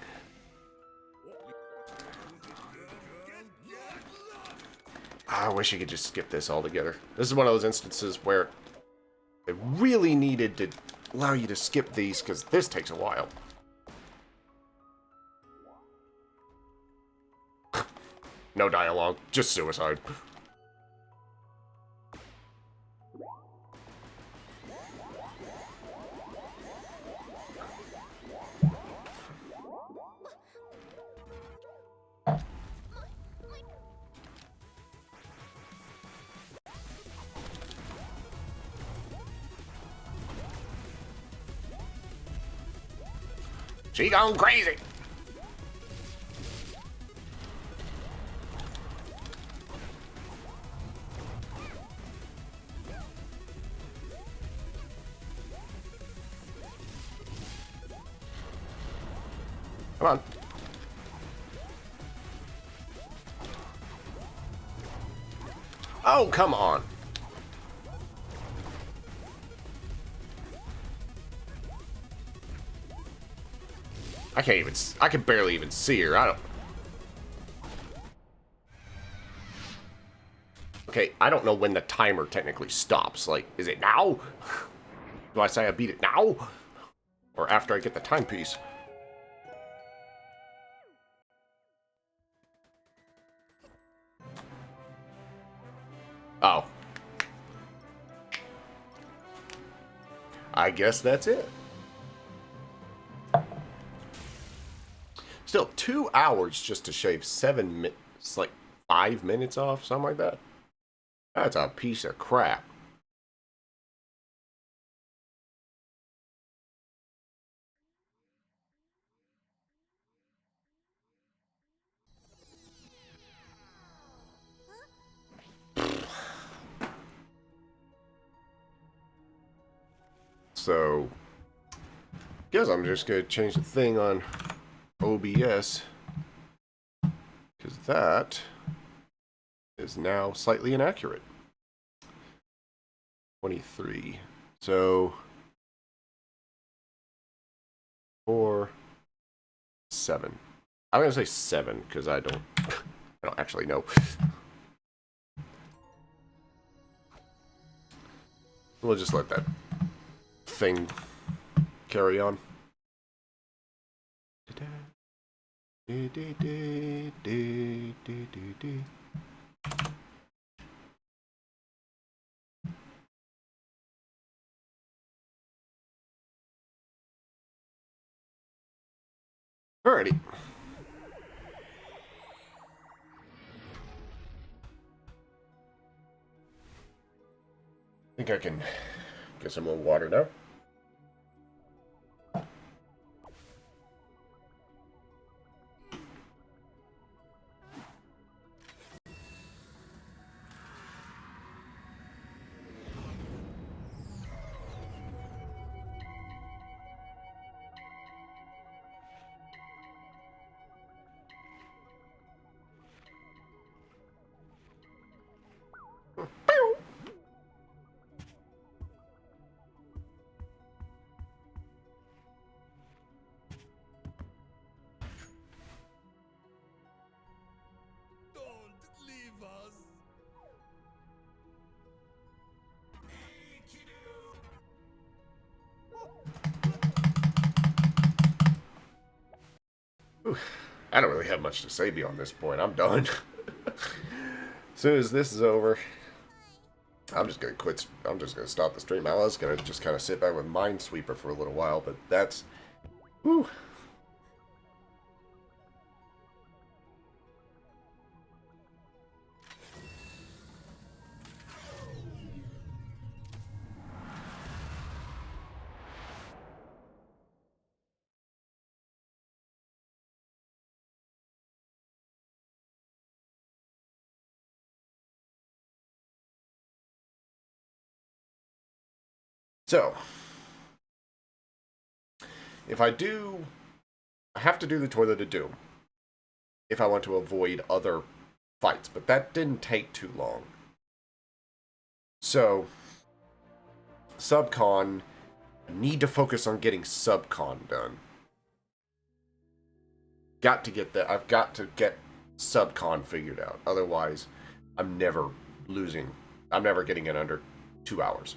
I wish you could just skip this altogether. This is one of those instances where they really needed to allow you to skip these, because this takes a while. No dialogue, just suicide. She gone crazy. Come on. Oh, come on. I can't even... I can barely even see her. I don't... Okay, I don't know when the timer technically stops. Like, is it now? Do I say I beat it now? Or after I get the timepiece? Oh. I guess that's it. Still, 2 hours just to shave 7 minutes, like 5 minutes off, something like that. That's a piece of crap. So, guess I'm just gonna change the thing on OBS, because that is now slightly inaccurate. 23. So 4, 7. I'm gonna say 7 because I don't actually know. We'll just let that thing carry on. Alrighty. I think I can get some more water now. Don't leave us. I don't really have much to say beyond this point. I'm done. As soon as this is over, I'm just gonna quit. I'm just gonna stop the stream. I was gonna just kind of sit back with Minesweeper for a little while, but that's... Whew. So, if I have to do the Toilet of Doom if I want to avoid other fights, but that didn't take too long. So, subcon, I need to focus on getting subcon done. Got to get that. I've got to get subcon figured out. Otherwise, I'm never losing. I'm never getting it under 2 hours.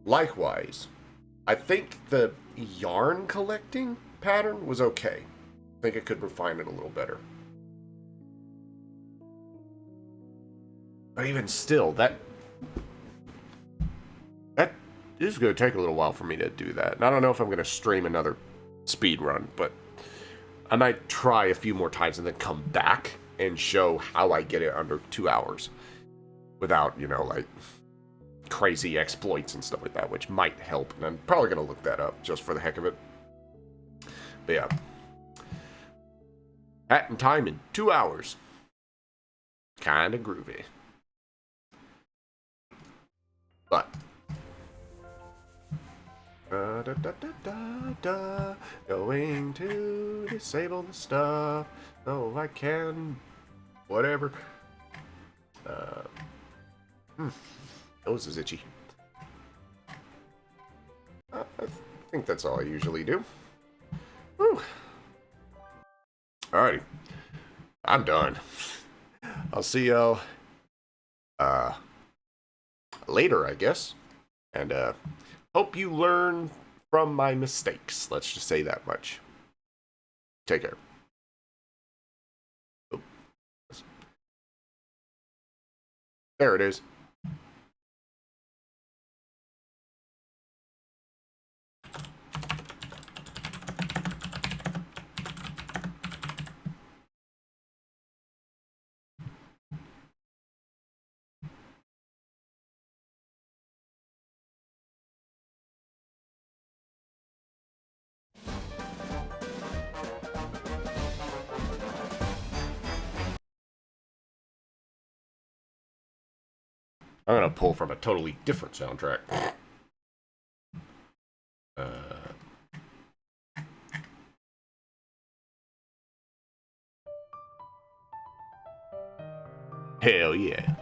Likewise, I think the yarn collecting pattern was okay. I think I could refine it a little better. But even still, that is going to take a little while for me to do that. And I don't know if I'm going to stream another speed run, but I might try a few more times and then come back and show how I get it under 2 hours without, you know, like crazy exploits and stuff like that, which might help. And I'm probably going to look that up just for the heck of it. But yeah. Hat and time in 2 hours. Kinda groovy. But going to disable the stuff so I can whatever. Nose is itchy. I think that's all I usually do. Whew. Alrighty. I'm done. I'll see y'all later, I guess. And hope you learn from my mistakes. Let's just say that much. Take care. Oh. There it is. I'm gonna pull from a totally different soundtrack. Hell yeah.